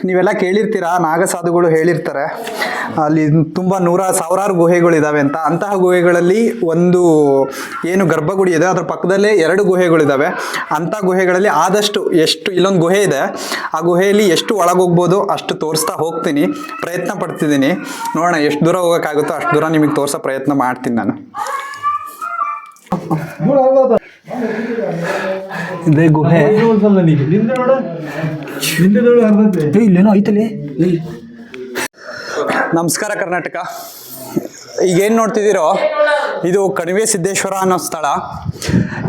ನೀವೆಲ್ಲ ಕೇಳಿರ್ತೀರಾ, ನಾಗಸಾಧುಗಳು ಹೇಳಿರ್ತಾರೆ ಅಲ್ಲಿ ತುಂಬ ಸಾವಿರಾರು ಗುಹೆಗಳಿದ್ದಾವೆ ಅಂತ. ಅಂತಹ ಗುಹೆಗಳಲ್ಲಿ ಒಂದು ಏನು ಗರ್ಭಗುಡಿ ಇದೆ ಅದರ ಪಕ್ಕದಲ್ಲೇ 2 ಗುಹೆಗಳಿದ್ದಾವೆ. ಅಂಥ ಗುಹೆಗಳಲ್ಲಿ ಆದಷ್ಟು ಎಷ್ಟು ಇಲ್ಲೊಂದು ಗುಹೆ ಇದೆ, ಆ ಗುಹೆಯಲ್ಲಿ ಎಷ್ಟು ಒಳಗೋಗ್ಬೋದು ಅಷ್ಟು ತೋರಿಸ್ತಾ ಹೋಗ್ತೀನಿ, ಪ್ರಯತ್ನ ಪಡ್ತಿದ್ದೀನಿ. ನೋಡೋಣ ಎಷ್ಟು ದೂರ ಹೋಗೋಕ್ಕಾಗುತ್ತೋ ಅಷ್ಟು ದೂರ ನಿಮಗೆ ತೋರಿಸೋ ಪ್ರಯತ್ನ ಮಾಡ್ತೀನಿ ನಾನು. ಇದೇ ಗುಹೆ. ಇಲ್ಲೇನೋ ಐತಲ್ಲಿ. ನಮಸ್ಕಾರ ಕರ್ನಾಟಕ. ಈಗೇನು ನೋಡ್ತಿದ್ದೀರೋ ಇದು ಕಣಿವೆ ಸಿದ್ದೇಶ್ವರ ಅನ್ನೋ ಸ್ಥಳ.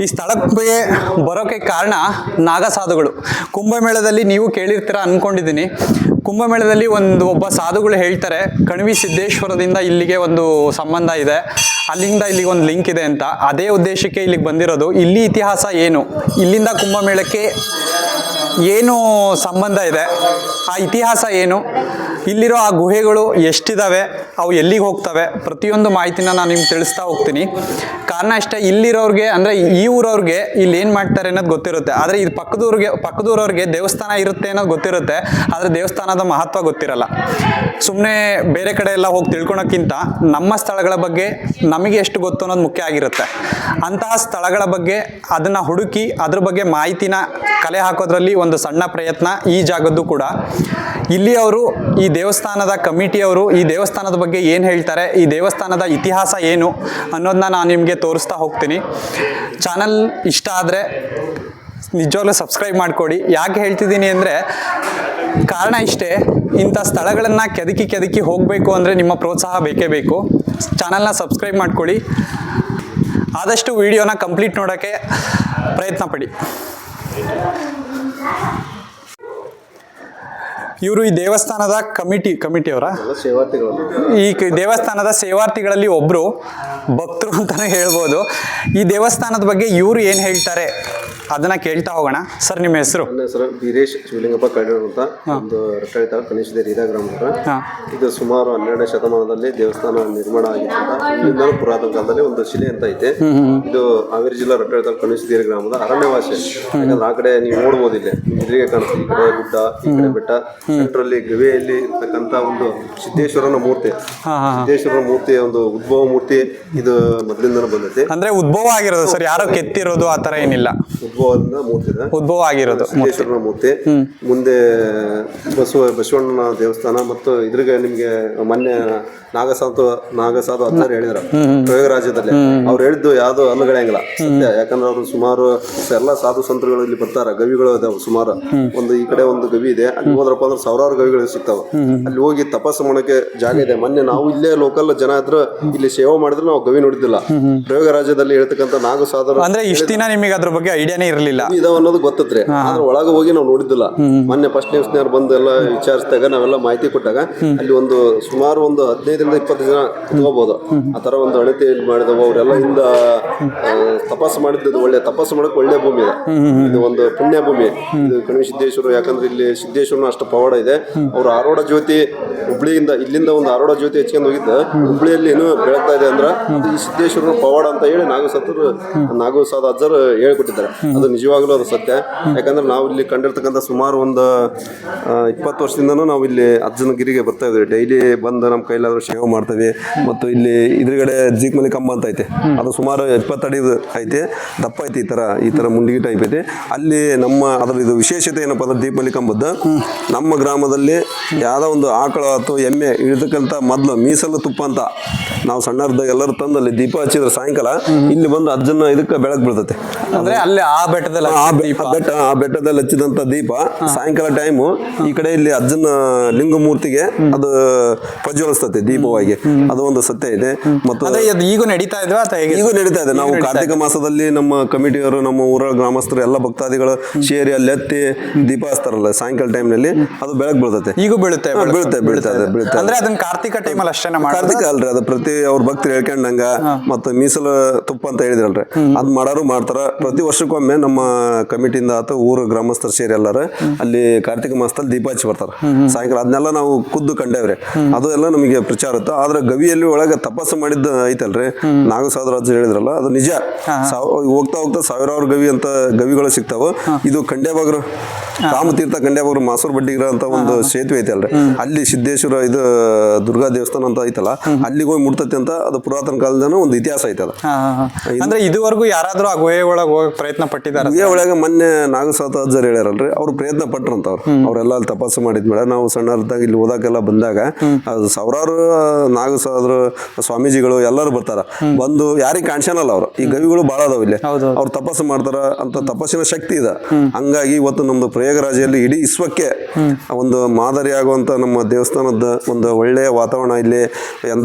ಈ ಸ್ಥಳಕ್ಕೆ ಬರೋಕ್ಕೆ ಕಾರಣ ನಾಗಸಾಧುಗಳು. ಕುಂಭಮೇಳದಲ್ಲಿ ನೀವು ಕೇಳಿರ್ತೀರ ಅಂದ್ಕೊಂಡಿದ್ದೀನಿ. ಕುಂಭಮೇಳದಲ್ಲಿ ಒಬ್ಬ ಸಾಧುಗಳು ಹೇಳ್ತಾರೆ ಕಣಿವೆ ಸಿದ್ದೇಶ್ವರದಿಂದ ಇಲ್ಲಿಗೆ ಒಂದು ಸಂಬಂಧ ಇದೆ, ಅಲ್ಲಿಂದ ಇಲ್ಲಿಗೆ ಒಂದು ಲಿಂಕ್ ಇದೆ ಅಂತ. ಅದೇ ಉದ್ದೇಶಕ್ಕೆ ಇಲ್ಲಿಗೆ ಬಂದಿರೋದು. ಇಲ್ಲಿ ಇತಿಹಾಸ ಏನು, ಇಲ್ಲಿಂದ ಕುಂಭಮೇಳಕ್ಕೆ ಏನು ಸಂಬಂಧ ಇದೆ, ಆ ಇತಿಹಾಸ ಏನು, ಇಲ್ಲಿರೋ ಆ ಗುಹೆಗಳು ಎಷ್ಟಿದ್ದಾವೆ, ಅವು ಎಲ್ಲಿಗೆ ಹೋಗ್ತವೆ, ಪ್ರತಿಯೊಂದು ಮಾಹಿತಿನ ನಾನು ನಿಮ್ಗೆ ತಿಳಿಸ್ತಾ ಹೋಗ್ತೀನಿ. ಕಾರಣ ಅಷ್ಟೇ, ಇಲ್ಲಿರೋರಿಗೆ ಅಂದರೆ ಈ ಊರವ್ರಿಗೆ ಇಲ್ಲಿ ಏನು ಮಾಡ್ತಾರೆ ಅನ್ನೋದು ಗೊತ್ತಿರುತ್ತೆ. ಆದರೆ ಇದು ಪಕ್ಕದೂರವ್ರಿಗೆ ದೇವಸ್ಥಾನ ಇರುತ್ತೆ ಅನ್ನೋದು ಗೊತ್ತಿರುತ್ತೆ, ಆದರೆ ದೇವಸ್ಥಾನದ ಮಹತ್ವ ಗೊತ್ತಿರಲ್ಲ. ಸುಮ್ಮನೆ ಬೇರೆ ಕಡೆ ಎಲ್ಲ ಹೋಗಿ ತಿಳ್ಕೊಳಕ್ಕಿಂತ ನಮ್ಮ ಸ್ಥಳಗಳ ಬಗ್ಗೆ ನಮಗೆ ಎಷ್ಟು ಗೊತ್ತು ಅನ್ನೋದು ಮುಖ್ಯ ಆಗಿರುತ್ತೆ. ಅಂತಹ ಸ್ಥಳಗಳ ಬಗ್ಗೆ ಅದನ್ನು ಹುಡುಕಿ ಅದ್ರ ಬಗ್ಗೆ ಮಾಹಿತಿನ ಕಲೆ ಹಾಕೋದ್ರಲ್ಲಿ ಒಂದು ಸಣ್ಣ ಪ್ರಯತ್ನ ಈ ಜಾಗದ್ದು ಕೂಡ. ಇಲ್ಲಿಯವರು, ಈ ದೇವಸ್ಥಾನದ ಕಮಿಟಿಯವರು ಈ ದೇವಸ್ಥಾನದ ಬಗ್ಗೆ ಏನು ಹೇಳ್ತಾರೆ, ಈ ದೇವಸ್ಥಾನದ ಇತಿಹಾಸ ಏನು ಅನ್ನೋದನ್ನ ನಾನು ನಿಮಗೆ ತೋರಿಸ್ತಾ ಹೋಗ್ತೀನಿ. ಚಾನಲ್ ಇಷ್ಟ ಆದರೆ ನಿಜವಾಗ್ಲೂ ಸಬ್ಸ್ಕ್ರೈಬ್ ಮಾಡಿಕೊಡಿ. ಯಾಕೆ ಹೇಳ್ತಿದ್ದೀನಿ ಅಂದರೆ ಕಾರಣ ಇಷ್ಟೇ, ಇಂಥ ಸ್ಥಳಗಳನ್ನು ಕೆದಕಿ ಹೋಗಬೇಕು ಅಂದರೆ ನಿಮ್ಮ ಪ್ರೋತ್ಸಾಹ ಬೇಕೇ ಬೇಕು. ಚಾನಲ್ನ ಸಬ್ಸ್ಕ್ರೈಬ್ ಮಾಡ್ಕೊಳ್ಳಿ. ಆದಷ್ಟು ವಿಡಿಯೋನ ಕಂಪ್ಲೀಟ್ ನೋಡೋಕ್ಕೆ ಪ್ರಯತ್ನ ಪಡಿ. ಇವರು ಈ ದೇವಸ್ಥಾನದ ಕಮಿಟಿಯವರ ಈ ದೇವಸ್ಥಾನದ ಸೇವಾರ್ಥಿಗಳಲ್ಲಿ ಒಬ್ಬರು, ಭಕ್ತರು ಅಂತಲೇ ಹೇಳ್ಬೋದು. ಈ ದೇವಸ್ಥಾನದ ಬಗ್ಗೆ ಇವರು ಏನು ಹೇಳ್ತಾರೆ ಅದನ್ನ ಕೇಳ್ತಾ ಹೋಗೋಣ. ಸರ್, ನಿಮ್ಮ ಹೆಸರು? ನನ್ನ ಹೆಸರು ವೀರೇಶ್ ಶಿವಲಿಂಗಪ್ಪ ಕಳ್ಳೂರು ಅಂತ. ಒಂದು ರಟ್ಟಳ್ಳಿ ತಾಲೂಕು ಕನಿಷ್ಠ ಹಿರಿಯ ಗ್ರಾಮದವರು. ಇದು ಸುಮಾರು 12ನೇ ಶತಮಾನದಲ್ಲಿ ದೇವಸ್ಥಾನ ನಿರ್ಮಾಣ ಆಗಿತ್ತು ಅಂತ. ಇಲ್ಲಿಂದ ಪುರಾತನ ಕಾಲದಲ್ಲಿ ಒಂದು ಶಿಲೆ ಅಂತ ಐತೆ. ಇದು ಹಾವೇರಿ ಜಿಲ್ಲಾ ರಟ್ಟಳ್ಳಿ ತಾಲೂಕು ಕನಿಷ್ಠ ಹಿರಿಯ ಗ್ರಾಮದ ಅರಣ್ಯವಾಸಿ. ಯಾಕಂದ್ರೆ ಆ ಕಡೆ ನೀವು ನೋಡ್ಬೋದು, ಇಲ್ಲಿ ಎದುರಿಗೆ ಕಾಣುತ್ತೆ, ಈ ಕಡೆ ಗುಡ್ಡ, ಈ ಕಡೆ ಬೆಟ್ಟ, ಸೆಂಟ್ರಲ್ಲಿ ಗವಿಯಲ್ಲಿ ಇರ್ತಕ್ಕಂಥ ಒಂದು ಸಿದ್ದೇಶ್ವರನ ಮೂರ್ತಿ. ಸಿದ್ದೇಶ್ವರನ ಮೂರ್ತಿಯ ಒಂದು ಉದ್ಭವ ಮೂರ್ತಿ ಇದು ಮೊದಲಿಂದ ಬಂದೈತಿ. ಅಂದ್ರೆ ಉದ್ಭವ ಆಗಿರೋದು ಸರ್, ಯಾರೋ ಕೆತ್ತಿರೋದು ಆ ತರ ಏನಿಲ್ಲ, ಉದ್ಭವ ಆಗಿರೋದು ಸಿದ್ದೇಶ್ವರನ ಮೂರ್ತಿ. ಮುಂದೆ ಬಸವಣ್ಣನ ದೇವಸ್ಥಾನ ಮತ್ತು ಇದ್ರಿಗೆ ನಿಮ್ಗೆ ಮೊನ್ನೆ ನಾಗಸಾಧು ಆಚಾರ್ಯ ಹೇಳಿದ್ರು ಪ್ರಯೋಗರಾಜ್ಯದಲ್ಲಿ. ಅವ್ರು ಹೇಳಿದ್ದು ಯಾವ್ದು ಅಲ್ಲಗಳೆಯಂಗಿಲ್ಲ, ಸತ್ಯ. ಯಾಕಂದ್ರೆ ಅವರು ಸುಮಾರು ಎಲ್ಲ ಸಾಧು ಸಂತರುಗಳು ಇಲ್ಲಿ ಬರ್ತಾರ, ಗವಿಗಳು ಇದಾವೆ ಸುಮಾರು. ಒಂದು ಈ ಕಡೆ ಒಂದು ಗವಿ ಇದೆ, ಅಲ್ಲಿ ಹೋದ್ರಪ್ಪ ಅಂದ್ರೆ ಸಾವಿರಾರು ಗವಿಗಳು ಸಿಗ್ತಾವ. ಅಲ್ಲಿ ಹೋಗಿ ತಪಸ್ಸು ಮಾಡೋಕೆ ಜಾಗ ಇದೆ. ಮೊನ್ನೆ ನಾವು ಇಲ್ಲೇ ಲೋಕಲ್ ಜನ ಇದ್ರು ಇಲ್ಲಿ ಸೇವೆ ಮಾಡಿದ್ರು ನಾವು ಗವಿ ನೋಡಿದ್ದಿಲ್ಲ. ಪ್ರಯೋಗರಾಜ್ಯದಲ್ಲಿ ಹೇಳ್ತಕ್ಕಂಥ ನಾಗಸಾಧು ಅಂದ್ರೆ ಇಷ್ಟ ದಿನ ನಿಮಗೆ ಅದ್ರ ಬಗ್ಗೆ ಐಡಿಯಾನೇ ಇರಲಿಲ್ಲ, ಇದಾವ ಅನ್ನೋದು ಗೊತ್ತತ್ರಿ. ಆದ್ರೆ ಒಳಗೆ ಹೋಗಿ ನಾವು ನೋಡಿದ್ದಿಲ್ಲ. ಮೊನ್ನೆ ಫಸ್ಟ್ ನ್ಯೂಸ್ನವ್ರು ಬಂದು ಎಲ್ಲ ವಿಚಾರಿಸಿದಾಗ ನಾವೆಲ್ಲ ಮಾಹಿತಿ ಕೊಟ್ಟಾಗ ಅಲ್ಲಿ ಒಂದು ಸುಮಾರು ಒಂದು 15-20 ಜನ ಕುತ್ಕೋಬಹುದು. ಆ ತರ ಒಂದು ಅಣತಿ ಮಾಡಿದವು. ಅವರೆಲ್ಲ ಹಿಂದ ತಪಸ್ಸು ಮಾಡಿದ್ದು, ಒಳ್ಳೆ ತಪಸ್ಸು ಮಾಡಕ್ ಒಳ್ಳೆ ಭೂಮಿ ಇದೆ. ಇದು ಒಂದು ಪುಣ್ಯ ಭೂಮಿ ಇದು ಕಣಿವೆ ಸಿದ್ದೇಶ್ವರ. ಯಾಕಂದ್ರೆ ಇಲ್ಲಿ ಸಿದ್ದೇಶ್ವರನ ಅಷ್ಟು ಪವಾಡ ಇದೆ. ಅವರು ಆರೋಢ ಜ್ಯೋತಿ ಹುಬ್ಳಿಯಿಂದ ಇಲ್ಲಿಂದ ಒಂದು ಆರೋಢ ಜ್ಯೋತಿ ಹಚ್ಕೊಂಡು ಹೋಗಿದ್ದ ಹುಬ್ಳಿಯಲ್ಲಿ ಏನು ಬೆಳಗ್ತಾ ಇದೆ ಅಂದ್ರೆ ಈ ಸಿದ್ದೇಶ್ವರನ ಪವಾಡ ಅಂತ ಹೇಳಿ ನಾಗಸಾಧು ಅಜ್ಜರು ಹೇಳ್ಕೊಟ್ಟಿದ್ದಾರೆ. ಅದು ನಿಜವಾಗ್ಲೂ ಅದು ಸತ್ಯ. ಯಾಕಂದ್ರೆ ನಾವು ಇಲ್ಲಿ ಕಂಡಿರ್ತಕ್ಕಂಥ ಸುಮಾರು ಒಂದು 20 ವರ್ಷದಿಂದನೂ ನಾವು ಇಲ್ಲಿ ಅಜ್ಜನ ಗಿರಿಗೆ ಬರ್ತಾ ಇದ್ವಿ. ಡೈಲಿ ಬಂದು ನಮ್ಮ ಕೈಲಾದ್ರೂ ಸೇವೆ ಮಾಡ್ತೇವೆ. ಮತ್ತು ಇಲ್ಲಿ ಇದ್ರಗಡೆ ಜೀಕ್ಮಲಿ ಕಂಬ ಅಂತ ಐತೆ, ಅದು ಸುಮಾರು 20 ಅಡಿ ಐತೆ, ದಪ್ಪ ಐತಿ, ಈ ತರ ಮುಂಡಿಗೆ ಟೈಪ್ ಐತೆ. ಅಲ್ಲಿ ಅದ್ರ ಇದು ವಿಶೇಷತೆ ಏನಪ್ಪ ಅಂದ್ರೆ ದೀಪಮಲಿ ಕಂಬದ್ದು ನಮ್ಮ ಗ್ರಾಮದಲ್ಲಿ ಯಾವ್ದೋ ಒಂದು ಆಕಳ ಅಥವಾ ಎಮ್ಮೆ ಇರ್ತಕ್ಕಂಥ ಮೊದಲು ಮೀಸಲು ತುಪ್ಪ ಅಂತ ನಾವು ಸಣ್ಣರ್ದಾಗ ಎಲ್ಲರೂ ತಂದಲ್ಲಿ ದೀಪ ಹಚ್ಚಿದ್ರೆ ಸಾಯಂಕಾಲ ಇಲ್ಲಿ ಬಂದು ಅಜ್ಜನ ಇದಕ್ಕೆ ಬೆಳಕು ಬೀಳ್ತೈತೆ. ಅಂದ್ರೆ ಅಲ್ಲಿ ಆ ಬೆಟ್ಟದಲ್ಲಿ ಹಚ್ಚಿದಂತ ದೀಪ ಸಾಯಂಕಾಲ ಟೈಮು ಈ ಕಡೆ ಇಲ್ಲಿ ಅಜ್ಜನ ಲಿಂಗ ಮೂರ್ತಿಗೆ ಅದು ಪ್ರಜ್ವಲಿಸ್ತದೆ ದೀಪವಾಗಿ. ಅದು ಒಂದು ಸತ್ಯ ಇದೆ. ಮತ್ತು ಈಗ ನಡೀತಾ ಇದೆ. ನಾವು ಕಾರ್ತಿಕ ಮಾಸದಲ್ಲಿ ನಮ್ಮ ಕಮಿಟಿಯವರು, ನಮ್ಮ ಊರ ಗ್ರಾಮಸ್ಥರು ಎಲ್ಲ ಭಕ್ತಾದಿಗಳು ಸೇರಿ ಅಲ್ಲಿ ಎತ್ತಿ ದೀಪ ಹಚ್ತಾರಲ್ಲ ಸಾಯಂಕಾಲ ಟೈಮ್ ನಲ್ಲಿ, ಅದು ಬೆಳಕು ಬೀಳ್ತೈತೆ. ಈಗ ಬೀಳುತ್ತೆ ಅಂದ್ರೆ ಅದನ್ನ ಕಾರ್ತಿಕ ಟೈಮಲ್ಲಿ ಅಷ್ಟೇ. ಕಾರ್ತಿಕ ಅಲ್ರಿ, ಅದು ಪ್ರತಿ ಅವ್ರ ಭಕ್ತರು ಹೇಳ್ಕೊಂಡಂಗ ಮತ್ತು ಮೀಸಲು ತುಪ್ಪ ಅಂತ ಹೇಳಿದ್ರಲ್ರಿ, ಅದ್ ಮಾಡಾರು ಮಾಡ್ತಾರ. ಪ್ರತಿ ವರ್ಷಕ್ಕೊಮ್ಮೆ ನಮ್ಮ ಕಮಿಟಿಯಿಂದ ಅಥವಾ ಊರು ಗ್ರಾಮಸ್ಥರು ಸೇರಿ ಎಲ್ಲಾರು ಅಲ್ಲಿ ಕಾರ್ತಿಕ ಮಾಸದಲ್ಲಿ ದೀಪ ಹಚ್ಚಿ ಬರ್ತಾರ ಸಾಯಂಕಾಲ. ಅದನ್ನೆಲ್ಲ ನಾವು ಖುದ್ದು ಕಂಡೇವ್ರಿ. ಅದು ಎಲ್ಲ ನಮಗೆ ಪ್ರಚಾರ ಇತ್ತು. ಆದ್ರೆ ಗವಿಯಲ್ಲಿ ಒಳಗೆ ತಪಸ್ಸು ಮಾಡಿದ್ದ ಐತಲ್ರಿ, ನಾಗಸಾಧು ಅಜ್ಜ ಹೇಳಿದ್ರಲ್ಲ, ಅದು ನಿಜ. ಹೋಗ್ತಾ ಸಾವಿರಾರು ಗವಿಗಳು ಸಿಗ್ತಾವ. ಇದು ಖಂಡೇಬಾಗ್ರು ರಾಮತೀರ್ಥ ಕಂಡ್ಯಾಪುರ ಮಾಸೂರು ಬಡ್ಡಿಗಿರ ಅಂತ ಒಂದು ಸೇತುವೆ ಐತೆ ಅಲ್ರಿ, ಅಲ್ಲಿ ಸಿದ್ದೇಶ್ವರ ಇದು ದುರ್ಗಾ ದೇವಸ್ಥಾನ ಅಂತ ಐತಲ್ಲ, ಅಲ್ಲಿಗೆ ಹೋಗಿ ಮುಟ್ತತಿ ಅಂತ ಅದು ಪುರಾತನ ಕಾಲದ ಒಂದು ಇತಿಹಾಸ ಐತೆ ಅದು. ಅಂದ್ರೆ ಇದುವರೆಗೂ ಯಾರಾದ್ರೂ ಆ ಗುಹೆ ಒಳಗೆ ಹೋಗಕ್ ಪ್ರಯತ್ನ ಪಟ್ಟಿದ್ದಾರೆ? ಗುಹೆ ಒಳಗೆ ಮೊನ್ನೆ ನಾಗಸಾತ ಅಜ್ಜರ್ ಹೇಳ್ಯಾರಲ್ರಿ, ಅವ್ರು ಪ್ರಯತ್ನ ಪಟ್ರಂತ ಅವ್ರೆಲ್ಲ ಅಲ್ಲಿ ತಪಾಸು ಮಾಡಿದ್ಮೇಲೆ ನಾವು ಸಣ್ಣದಾಗ ಇಲ್ಲಿ ಓದಾಕೆಲ್ಲ ಬಂದಾಗ ಅದು ಸಾವಿರಾರು ನಾಗಸಾದ್ರು ಸ್ವಾಮೀಜಿಗಳು ಎಲ್ಲರೂ ಬರ್ತಾರ, ಬಂದು ಯಾರಿಗೆ ಕಾಣಿಸಲ್ಲ ಅವ್ರು. ಈ ಗವಿಗಳು ಭಾಳ ಅದಾವ ಇಲ್ಲಿ, ಅವ್ರು ತಪಾಸು ಮಾಡ್ತಾರ ಅಂತ ತಪಸ್ಸಿನ ಶಕ್ತಿ ಇದೆ. ಹಂಗಾಗಿ ಇವತ್ತು ನಮ್ದು ಪ್ರಯಾಗರಾಜಲ್ಲಿ ಇಡೀ ವಿಶ್ವಕ್ಕೆ ಒಂದು ಮಾದರಿ ಆಗುವಂತ ನಮ್ಮ ದೇವಸ್ಥಾನದ ಒಂದು ಒಳ್ಳೆಯ ವಾತಾವರಣ ಇಲ್ಲಿ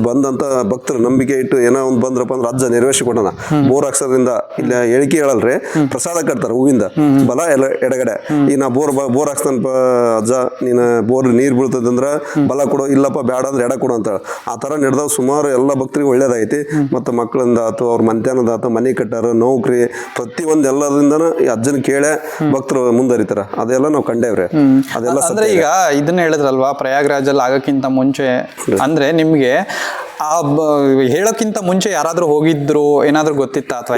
ಬಂದಂತ ಭಕ್ತರು ನಂಬಿಕೆ ಇಟ್ಟು ಏನೋ ಒಂದು ಬಂದ್ರಪ್ಪ ಅಂದ್ರೆ ಅಜ್ಜ ನೆರವೇರಿಸಿ ಕೊಟ್ಟನ. ಬೋರ್ ಹಾಕ್ಸೋದ್ರಿಂದ ಇಲ್ಲಿ ಹೇಳಿಕೆ ಹೇಳಲ್ರಿ, ಪ್ರಸಾದ ಕಟ್ತಾರ ಹೂವಿಂದ ಬಲ ಎಲ್ಲ ಎಡಗಡೆ. ಈಗ ನಾ ಬೋರ್ ಹಾಕ್ಸ್ತಾನಪ್ಪ ಅಜ್ಜ, ನೀನು ಬೋರ್ ನೀರು ಬೀಳ್ತದಂದ್ರ ಬಲ ಕೊಡು, ಇಲ್ಲಪ್ಪ ಬೇಡ ಅಂದ್ರೆ ಎಡ ಕೊಡು ಅಂತ. ಆ ಥರ ನಡೆದಾವ. ಸುಮಾರು ಎಲ್ಲ ಭಕ್ತರಿಗೆ ಒಳ್ಳೇದೈತಿ. ಮತ್ತು ಮಕ್ಕಳಿಂದ ಆತು, ಅವ್ರ ಮನ್ತ್ಯಾನದ ಆತು, ಮನೆ ಕಟ್ಟಾರ, ನೌಕರಿ, ಪ್ರತಿಯೊಂದು ಎಲ್ಲದಿಂದನೂ ಈ ಅಜ್ಜನ ಕೇಳೆ ಭಕ್ತರು ಮುಂದರಿತಾರ. ಅದೆಲ್ಲ ನಾವು ಕಂಡೇವ್ರಿ. ಅದೆಲ್ಲ ಅಂದ್ರೆ ಈಗ ಇದನ್ನ ಹೇಳಿದ್ರಲ್ವಾ, ಪ್ರಯಾಗ್ರಾಜಲ್ಲಿ ಆಗಕ್ಕಿಂತ ಮುಂಚೆ ಅಂದ್ರೆ ನಿಮ್ಗೆ ಆ ಹೇಳೋಕ್ಕಿಂತ ಮುಂಚೆ ಯಾರಾದ್ರೂ ಹೋಗಿದ್ರು ಏನಾದ್ರು ಗೊತ್ತಿತ್ತ ಅಥವಾ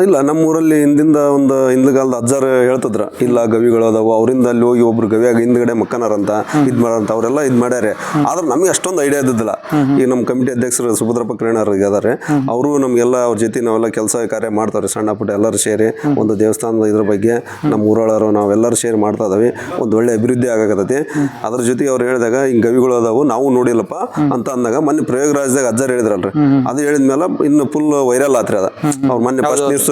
ಇಲ್ಲ? ನಮ್ಮೂರಲ್ಲಿ ಹಿಂದಿನ ಕಾಲದ ಅಜ್ಜಾರು ಹೇಳ್ತಿದ್ರ, ಇಲ್ಲ ಗವಿಗಳು ಅದಾವು, ಅವರಿಂದ ಅಲ್ಲಿ ಹೋಗಿ ಒಬ್ರು ಗವಿಯಾಗ ಹಿಂದ್ಗಡೆ ಮಕ್ಕನಾರಂತ ಇದ್ ಮಾಡಂತ ಅವರೆಲ್ಲ ಇದ್ ಮಾಡ್ಯಾರೆ. ಆದ್ರೆ ನಮಗೆ ಅಷ್ಟೊಂದು ಐಡಿಯಾ ಇದ್ದಿದ್ದಿಲ್ಲ. ಈಗ ನಮ್ಮ ಕಮಿಟಿ ಅಧ್ಯಕ್ಷರು ಸುಭದ್ರಪ್ಪ ಕಿರಣ್ ಇದಾರೆ, ಅವರು ನಮ್ಗೆಲ್ಲ ಅವ್ರ ಜೊತೆ ನಾವೆಲ್ಲ ಕೆಲಸ ಕಾರ್ಯ ಮಾಡ್ತಾವ್ರಿ. ಸಣ್ಣ ಪುಟ್ಟ ಎಲ್ಲರೂ ಸೇರಿ ಒಂದು ದೇವಸ್ಥಾನದ ಇದ್ರ ಬಗ್ಗೆ ನಮ್ಮ ಊರೊಳರು ನಾವೆಲ್ಲರೂ ಸೇರಿ ಮಾಡ್ತಾ ಇದಾವೆ. ಒಂದು ಒಳ್ಳೆ ಅಭಿವೃದ್ಧಿ ಆಗಕತ್ತೈತಿ. ಅದ್ರ ಜೊತೆಗೆ ಅವ್ರು ಹೇಳಿದಾಗ ಹಿಂಗ್ ಗವಿಗಳು ಅದಾವು, ನಾವು ನೋಡಿಲ್ಲಪ್ಪ ಅಂತ ಅಂದಾಗ ಮೊನ್ನೆ ಪ್ರಯಾಗರಾಜದಾಗ ಅಜ್ಜರ್ ಹೇಳಿದ್ರಲ್ರಿ, ಅದು ಹೇಳಿದ್ಮೇಲೆ ಇನ್ನು ಫುಲ್ ವೈರಲ್ ಆತ್ರಿ ಅದ. ಅವ್ರು ಮೊನ್ನೆ ಫಸ್ಟ್ ನ್ಯೂಸ್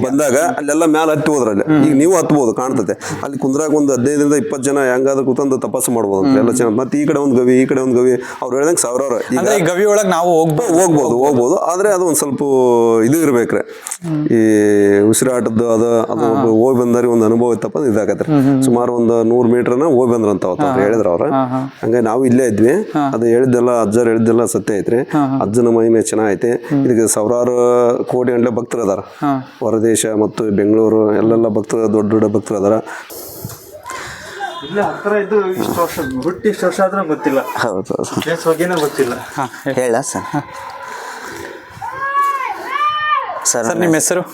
ಬಂದಾಗ ಅಲ್ಲೆಲ್ಲ ಮ್ಯಾಲ ಹತ್ತಿ ಹೋದ್ರಲ್ಲಿ. ಈಗ ನೀವು ಹತ್ಬೋದು, ಕಾಣ್ತತೆ ಅಲ್ಲಿ ಕುಂದ್ರಾಗ ಒಂದು 15ರಿಂದ 20 ಜನ ಹೆಂಗಾದ್ರೂ ಕೂತಂದು ತಪಾಸು ಮಾಡ್ಬೋದು ಅಂತ ಎಲ್ಲ ಚೆನ್ನಾಗಿ. ಮತ್ತೆ ಈ ಕಡೆ ಒಂದು ಗವಿ, ಈ ಕಡೆ ಒಂದು ಗವಿ, ಅವ್ರು ಹೇಳ್ದಂಗೆ ಸಾವಿರಾರು. ಈಗ ಗವಿ ಒಳಗೆ ನಾವು ಹೋಗ್ಬೋದು ಆದ್ರೆ ಅದು ಒಂದ್ ಸ್ವಲ್ಪ ಇದು ಇರ್ಬೇಕ್ರಿ, ಈ ಉಸಿರಾಟದ್ದು ಅದು ಹೋಗಿ ಬಂದಾರಿ ಒಂದು ಅನುಭವ ಇತ್ತಪ್ಪ ಇದಾಗತ್ರಿ. ಸುಮಾರು ಒಂದು 100 ಮೀಟರ್ನ ಹೋಗಿ ಬಂದ್ರಂತ ಅವ್ರು ಹೇಳಿದ್ರ ಅವ್ರ. ಹಂಗಾಗಿ ನಾವು ಇಲ್ಲೇ ಇದ್ವಿ. ಅದು ಹೇಳಿದ್ದೆಲ್ಲ ಅಜ್ಜರ್ ಹೇಳಿದ್ದೆಲ್ಲ ಸತ್ಯ ಐತ್ರಿ. ಅಜ್ಜನ ಮಹಿಮೆ ಚೆನ್ನಾಗೈತೆ. ಇದಕ್ಕೆ ಸಾವಿರಾರು ಕೋಟಿ ಗಂಟೆ ಭಕ್ತರು ಅದಾರ, ಹೊರದೇಶ ಮತ್ತು ಬೆಂಗಳೂರು ಎಲ್ಲೆಲ್ಲ ಭಕ್ತರು, ದೊಡ್ಡ ದೊಡ್ಡ ಭಕ್ತರು ಅದಾರ. ಇಲ್ಲ ಹತ್ರ ಇದು ಇಷ್ಟು ವರ್ಷ ಆದ್ರೂ ಗೊತ್ತಿಲ್ಲ. ಹೌದು ಗೊತ್ತಿಲ್ಲ. ಹೇಳ ಸರ್. ಸರ್ ನಿಮ್ಮ ಹೆಸರು?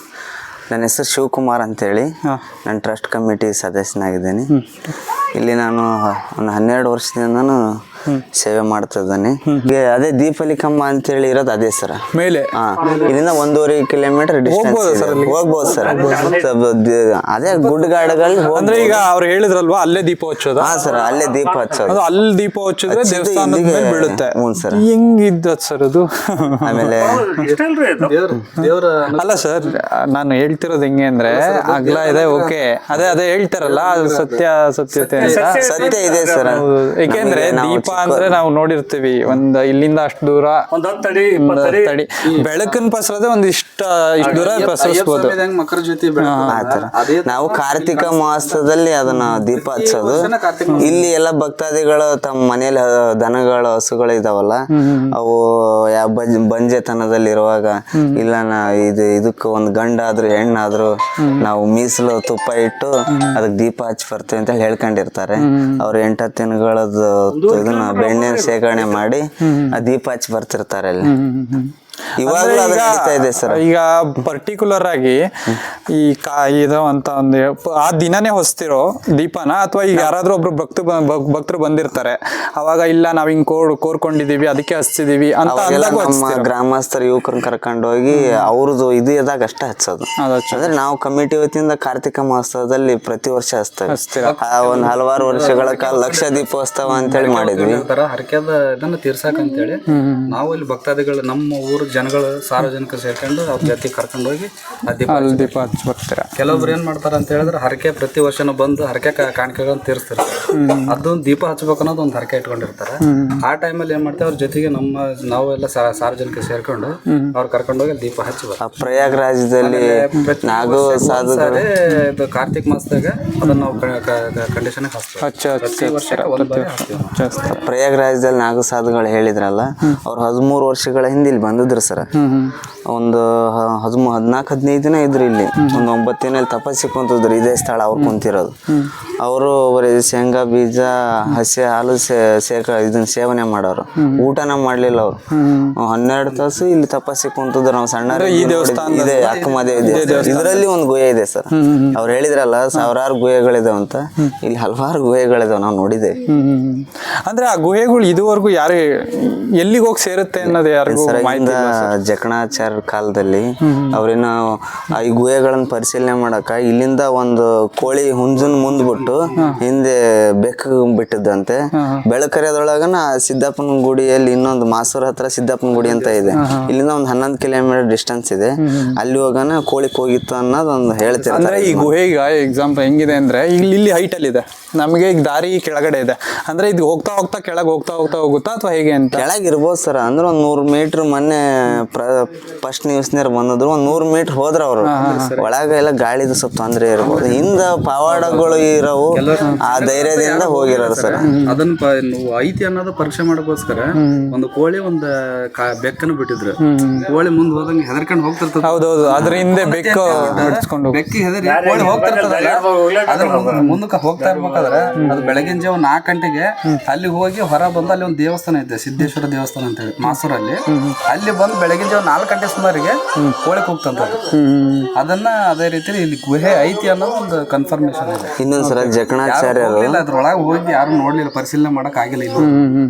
ನನ್ನ ಹೆಸರು ಶಿವಕುಮಾರ್ ಅಂತೇಳಿ, ನಾನು ಟ್ರಸ್ಟ್ ಕಮಿಟಿ ಸದಸ್ಯನಾಗಿದ್ದೇನೆ. ಇಲ್ಲಿ ನಾನು ಒಂದು 12 ವರ್ಷದಿಂದನೂ ಸೇವೆ ಮಾಡ್ತಾ ಇದ್ದಾನೆ. ಅದೇ ದೀಪಲಿಕಮ್ಮ ಅಂತೇಳಿ ಇರೋದು ಅದೇ ಸರ್ ಮೇಲೆ. ಇಲ್ಲಿಂದ 1.5 ಕಿಲೋಮೀಟರ್ ಡಿಸ್ಟೆನ್ಸ್ ಹೋಗ್ಬೋದು ಸರ್. ಅದೇ ಗುಡ್ಡಗಾಡುಗಳು. ಅಂದ್ರೆ ಈಗ ಅವ್ರು ಹೇಳಿದ್ರಲ್ವಾ ಅಲ್ಲೇ ದೀಪ ಹಚ್ಚೋದು? ಹಾ ಸರ್, ಅಲ್ಲೇ ದೀಪ ಹಚ್ಚೋದು. ಅಲ್ಲಿ ದೀಪ ಹಚ್ಚಿದ್ರೆ ದೇವಸ್ಥಾನದ ಮೇಲೆ ಬೀಳುತ್ತೆ. ಹ್ಞೂ ಸರ್. ಹೆಂಗಿದ್ದ ಸರ್ ಅದು? ಆಮೇಲೆ ಅಲ್ಲ ಸರ್, ನಾನು ಹೇಳ್ತಿರೋದು ಹೆಂಗೆ ಅಂದ್ರೆ ಅಗ್ಲ ಇದೆ, ಓಕೆ, ಅದೇ ಹೇಳ್ತಾರಲ್ಲ ಸತ್ಯತೆ ಸತ್ಯ ಇದೆ ಸರ್. ಏಕೆಂದ್ರೆ ದೀಪ ಅಂದ್ರೆ ನಾವು ನೋಡಿರ್ತೀವಿ ಒಂದ್ ಇಲ್ಲಿಂದ ಅಷ್ಟು ದೂರ ತಡಿ ಬೆಳಕನ್ ಪಸರದೆ ಇಷ್ಟು ದೂರ ಪಸರಿಸಬಹುದು. ಮಕರ ಜ್ಯೋತಿ ನಾವು ಕಾರ್ತಿಕ ಮಾಸದಲ್ಲಿ ಅದನ್ನ ದೀಪ ಹಚ್ಚೋದು. ಇಲ್ಲಿ ಎಲ್ಲ ಭಕ್ತಾದಿಗಳು ತಮ್ಮ ಮನೇಲಿ ದನಗಳು, ಹಸುಗಳು ಇದಾವಲ್ಲ, ಅವು ಬಂಜೆತನದಲ್ಲಿರುವಾಗ ಇಲ್ಲ ಇದಕ್ಕೆ ಒಂದು ಗಂಡಾದ್ರು ಹೆಣ್ಣಾದ್ರು ನಾವು ಮೀಸಲು ತುಪ್ಪ ಇಟ್ಟು ಅದಕ್ಕೆ ದೀಪ ಹಚ್ಚಿ ಬರ್ತೀವಿ ಅಂತ ಹೇಳ್ಕೊಂಡಿರ್ತಾರೆ. ಅವ್ರು 8-10 ದಿನಗಳದ್ದು ಇದನ್ನ ಬೆಣ್ಣೆ ಶೇಖರಣೆ ಮಾಡಿ ಆ ದೀಪ ಹಚ್ಚಿ ಬರ್ತಿರ್ತಾರೆ ಅಲ್ಲಿ. ಇವಾಗಲೂ ಅದು ನಡೀತಾ ಇದೆ ಸರ್. ಈಗ ಪರ್ಟಿಕ್ಯುಲರ್ ಆಗಿ ಈ ಇದು ಅಂತ ಒಂದು ಆ ದಿನನೇ ಹೊಸ್ತಿರೋ ದೀಪನ, ಅಥವಾ ಈಗ ಯಾರಾದ್ರೂ ಒಬ್ರು ಭಕ್ತರು ಬಂದಿರ್ತಾರೆ ಅವಾಗ ಇಲ್ಲ ನಾವ್ ಹಿಂಗ್ ಕೋರ್ಕೊಂಡಿದೀವಿ ಅದಕ್ಕೆ ಹಚ್ತಿದೀವಿ ಅಂತ ನಮ್ಮ ಗ್ರಾಮಸ್ಥರು ಯುವಕರನ್ನ ಕರ್ಕೊಂಡು ಹೋಗಿ ಅವ್ರದ್ದು ಇದು ಇದಾಗ ಅಷ್ಟೇ ಹಚ್ಚೋದು. ಅಂದ್ರೆ ನಾವು ಕಮಿಟಿ ವತಿಯಿಂದ ಕಾರ್ತಿಕ ಮಹೋತ್ಸವದಲ್ಲಿ ಪ್ರತಿ ವರ್ಷ ಹಚ್ತೇವೆ. ಒಂದ್ ಹಲವಾರು ವರ್ಷಗಳ ಕಾಲ ಲಕ್ಷ ದೀಪೋತ್ಸವ ಅಂತೇಳಿ ಮಾಡಿದ್ವಿ. ಹರಕೆದ ಇದನ್ನ ತೀರ್ಸಾಕ ಅಂತೇಳಿ ನಾವು ಇಲ್ಲಿ ಭಕ್ತಾದಿಗಳು ನಮ್ಮ ಊರು ಜನಗಳು ಸಾರ್ವಜನಿಕರು ಸೇರ್ಕೊಂಡು ಅವ್ರ ಜೊತೆ ಕರ್ಕೊಂಡು ಹೋಗಿ ದೀಪ ಹಚ್ಚಿ ಬರ್ತಾರೆ. ಕೆಲವೊಬ್ರು ಏನ್ ಮಾಡ್ತಾರ ಅಂತ ಹೇಳಿದ್ರೆ ಹರಕೆ ಪ್ರತಿ ವರ್ಷನೂ ಬಂದು ಹರಕೆ ಕಾಣಿಕೆಗಳನ್ನ ತೀರಿಸ್ತಿರ್ತಾರೆ. ಅದೊಂದು ದೀಪ ಹಚ್ಬೇಕು ಅನ್ನೋದು ಒಂದು ಹರಕೆ ಇಟ್ಕೊಂಡಿರ್ತಾರೆ. ಆ ಟೈಮಲ್ಲಿ ಏನ್ ಮಾಡ್ತಾರೆ, ಅವ್ರ ಜೊತೆಗೆ ನಾವೆಲ್ಲ ಸಾರ್ವಜನಿಕರು ಸೇರ್ಕೊಂಡು ಅವ್ರು ಕರ್ಕೊಂಡು ಹೋಗಿ ದೀಪ ಹಚ್ಚಿ ಬರ್ತಾರೆ. ಪ್ರಯಾಗ್ರಾಜದಲ್ಲಿ ಇದು ಕಾರ್ತಿಕ್ ಮಾಸದಾಗ ಅದನ್ನ ನಾವು ಕಂಡೀಷನ್ ಪ್ರಯಾಗ್ರಾಜದಲ್ಲಿ ನಾಗಸಾಧುಗಳು ಹೇಳಿದ್ರಲ್ಲ, ಅವ್ರು 13 ವರ್ಷಗಳ ಹಿಂದೆ ಇಲ್ಲಿ ಬಂದದ್ದು ಇದ್ರು ಸರ್. ಒಂದು 14-15 ದಿನ ಇದ್ರು ಇಲ್ಲಿ. ಒಂದು 9 ದಿನ ಇಲ್ಲಿ ತಪಸ್ಸಿ ಕುಂತಿದ್ರು. ಇದೇ ಸ್ಥಳ ಅವ್ರು ಕುಂತಿರೋದು. ಅವರು ಬರೀ ಶೇಂಗಾ ಬೀಜ, ಹಸಿ ಹಾಲು ಇದನ್ನ ಸೇವನೆ ಮಾಡೋರು. ಊಟನ ಮಾಡ್ಲಿಲ್ಲ ಅವ್ರು. 12 ತಾಸು ಇಲ್ಲಿ ತಪಸ್ಸಿ ಕುಂತಿದ್ರು. ನಾವು ಸಣ್ಣ ಇದೆ ಅಕ್ಕಮದೇವಿ ಇದರಲ್ಲಿ ಒಂದು ಗುಹೆ ಇದೆ ಸರ್. ಅವ್ರು ಹೇಳಿದ್ರಲ್ಲ ಸಾವಿರಾರು ಗುಹೆಗಳಿದಾವ ಅಂತ. ಇಲ್ಲಿ ಹಲವಾರು ಗುಹೆಗಳಿದಾವ, ನಾವು ನೋಡಿದ್ದೇವೆ. ಅಂದ್ರೆ ಆ ಗುಹೆಗಳು ಇದುವರೆಗೂ ಯಾರು ಎಲ್ಲಿಗೆ ಹೋಗಿ ಸೇರುತ್ತೆ ಅನ್ನೋದು ಯಾರಿಗೂ ಮಾಹಿತಿ ಇಲ್ಲ ಸರ್. ಜಕಣಾಚಾರ್ಯ ಕಾಲದಲ್ಲಿ ಅವ್ರೇನು ಈ ಗುಹೆಗಳನ್ನ ಪರಿಶೀಲನೆ ಮಾಡಕ ಇಲ್ಲಿಂದ ಒಂದು ಕೋಳಿ ಹುಂಜನ್ ಮುಂದ್ಬಿಟ್ಟು ಹಿಂದೆ ಬೆಕ್ಕು ಬಿಟ್ಟಿದ್ದಂತೆ. ಬೆಳಕರಿಯದೊಳಗನ ಸಿದ್ದಪ್ಪನ ಗುಡಿಯಲ್ಲಿ ಇನ್ನೊಂದು ಮಾಸೂರ್ ಹತ್ರ ಸಿದ್ದಪ್ಪನ ಗುಡಿ ಅಂತ ಇದೆ. ಇಲ್ಲಿಂದ ಒಂದು 11 ಕಿಲೋಮೀಟರ್ ಡಿಸ್ಟೆನ್ಸ್ ಇದೆ. ಅಲ್ಲಿ ಹೋಗನ ಕೋಳಿ ಹೋಗಿತ್ತು ಅನ್ನೋದು ಒಂದು ಹೇಳ್ತಾರೆ. ಅಂದ್ರೆ ಈ ಗುಹೆ ಈಗ ಎಕ್ಸಾಂಪಲ್ ಹೆಂಗಿದೆ ಅಂದ್ರೆ ಇಲ್ಲಿ ಹೈಟ್ ಅಲ್ಲಿ ಇದೆ, ನಮಗೆ ಈಗ ದಾರಿ ಕೆಳಗಡೆ ಇದೆ. ಅಂದ್ರೆ ಇದು ಹೋಗ್ತಾ ಹೋಗ್ತಾ ಕೆಳಗೆ ಹೋಗ್ತಾ ಹೋಗುತ್ತಾ ಅಥವಾ ಹೇಗೆ ಅಂತ? ಕೆಳಗೆ ಇರ್ಬೋದು ಸರ್. ಅಂದ್ರೆ ಒಂದು 100 ಮೀಟರ್ ಮೊನ್ನೆ ಫಸ್ಟ್ ನ್ಯೂಸ್ನೇರ್ ಬಂದಿದ್ರು. ಒಂದು 100 ಮೀಟರ್ ಹೋದ್ರ ಅವರು ಒಳಗೆ ಎಲ್ಲ ಗಾಳಿದು ಸ್ವಲ್ಪ ತೊಂದರೆ ಇರ್ಬೋದು. ಹಿಂದ ಪವಾಡಗಳು ಇರೋವು ಆ ಧೈರ್ಯದಿಂದ ಹೋಗಿರೋರು ಸರ್. ಅದನ್ನ ಐತಿ ಅನ್ನೋದು ಪರೀಕ್ಷೆ ಮಾಡೋಕ್ಕೋಸ್ಕರ ಒಂದು ಕೋಳಿ ಒಂದು ಬೆಕ್ಕನ್ನು ಬಿಟ್ಟಿದ್ರು. ಕೋಳಿ ಮುಂದೆ ಹೋದಂಗೆ ಹೆದರ್ಕೊಂಡು ಹೋಗ್ತಿರ್ತದೆ. ಹೌದೌದು, ಅದ್ರ ಹಿಂದೆ ಬೆಕ್ಕು ಬೆಕ್ಕಿ ಹೆದರಿ ಕೋಳಿ ಹೋಗ್ತಿರ್ತದಲ್ಲ, ಅದನ್ನ ಮುಂದಕ್ಕೆ ಹೋಗ್ತಾ ಇರ್ಬೇಕಾದ್ರೆ ಅದು ಬೆಳಗಿನ ಜಾವ 4 ಗಂಟೆಗೆ ಅಲ್ಲಿ ಹೋಗಿ ಹೊರ ಬಂದು ಅಲ್ಲಿ ಒಂದು ದೇವಸ್ಥಾನ ಇದೆ, ಸಿದ್ದೇಶ್ವರ ದೇವಸ್ಥಾನ ಅಂತ ಹೇಳಿ ಮಾಸೂರಲ್ಲಿ. ಅಲ್ಲಿ ಬಂದು ಬೆಳಗಿನ ಜಾವ 4 ಗಂಟೆ ಸುಮಾರಿಗೆ ಕೋಳಿ ಕೂಗ್ತಂತದ್ದು. ಅದನ್ನ ಅದೇ ರೀತಿ ಇಲ್ಲಿ ಗುಹೆ ಐತಿ ಅನ್ನೋದು ಒಂದು ಕನ್ಫರ್ಮೇಶನ್ ಇದೆ. ಇನ್ನೊಂದ್ಸಲ ಜಕಣಾಚಾರ್ಯರು ಅದ್ರೊಳಗೆ ಹೋಗಿ ಯಾರು ನೋಡ್ಲಿಲ್ಲ, ಪರಿಶೀಲನೆ ಮಾಡಕ್ ಆಗಿಲ್ಲ.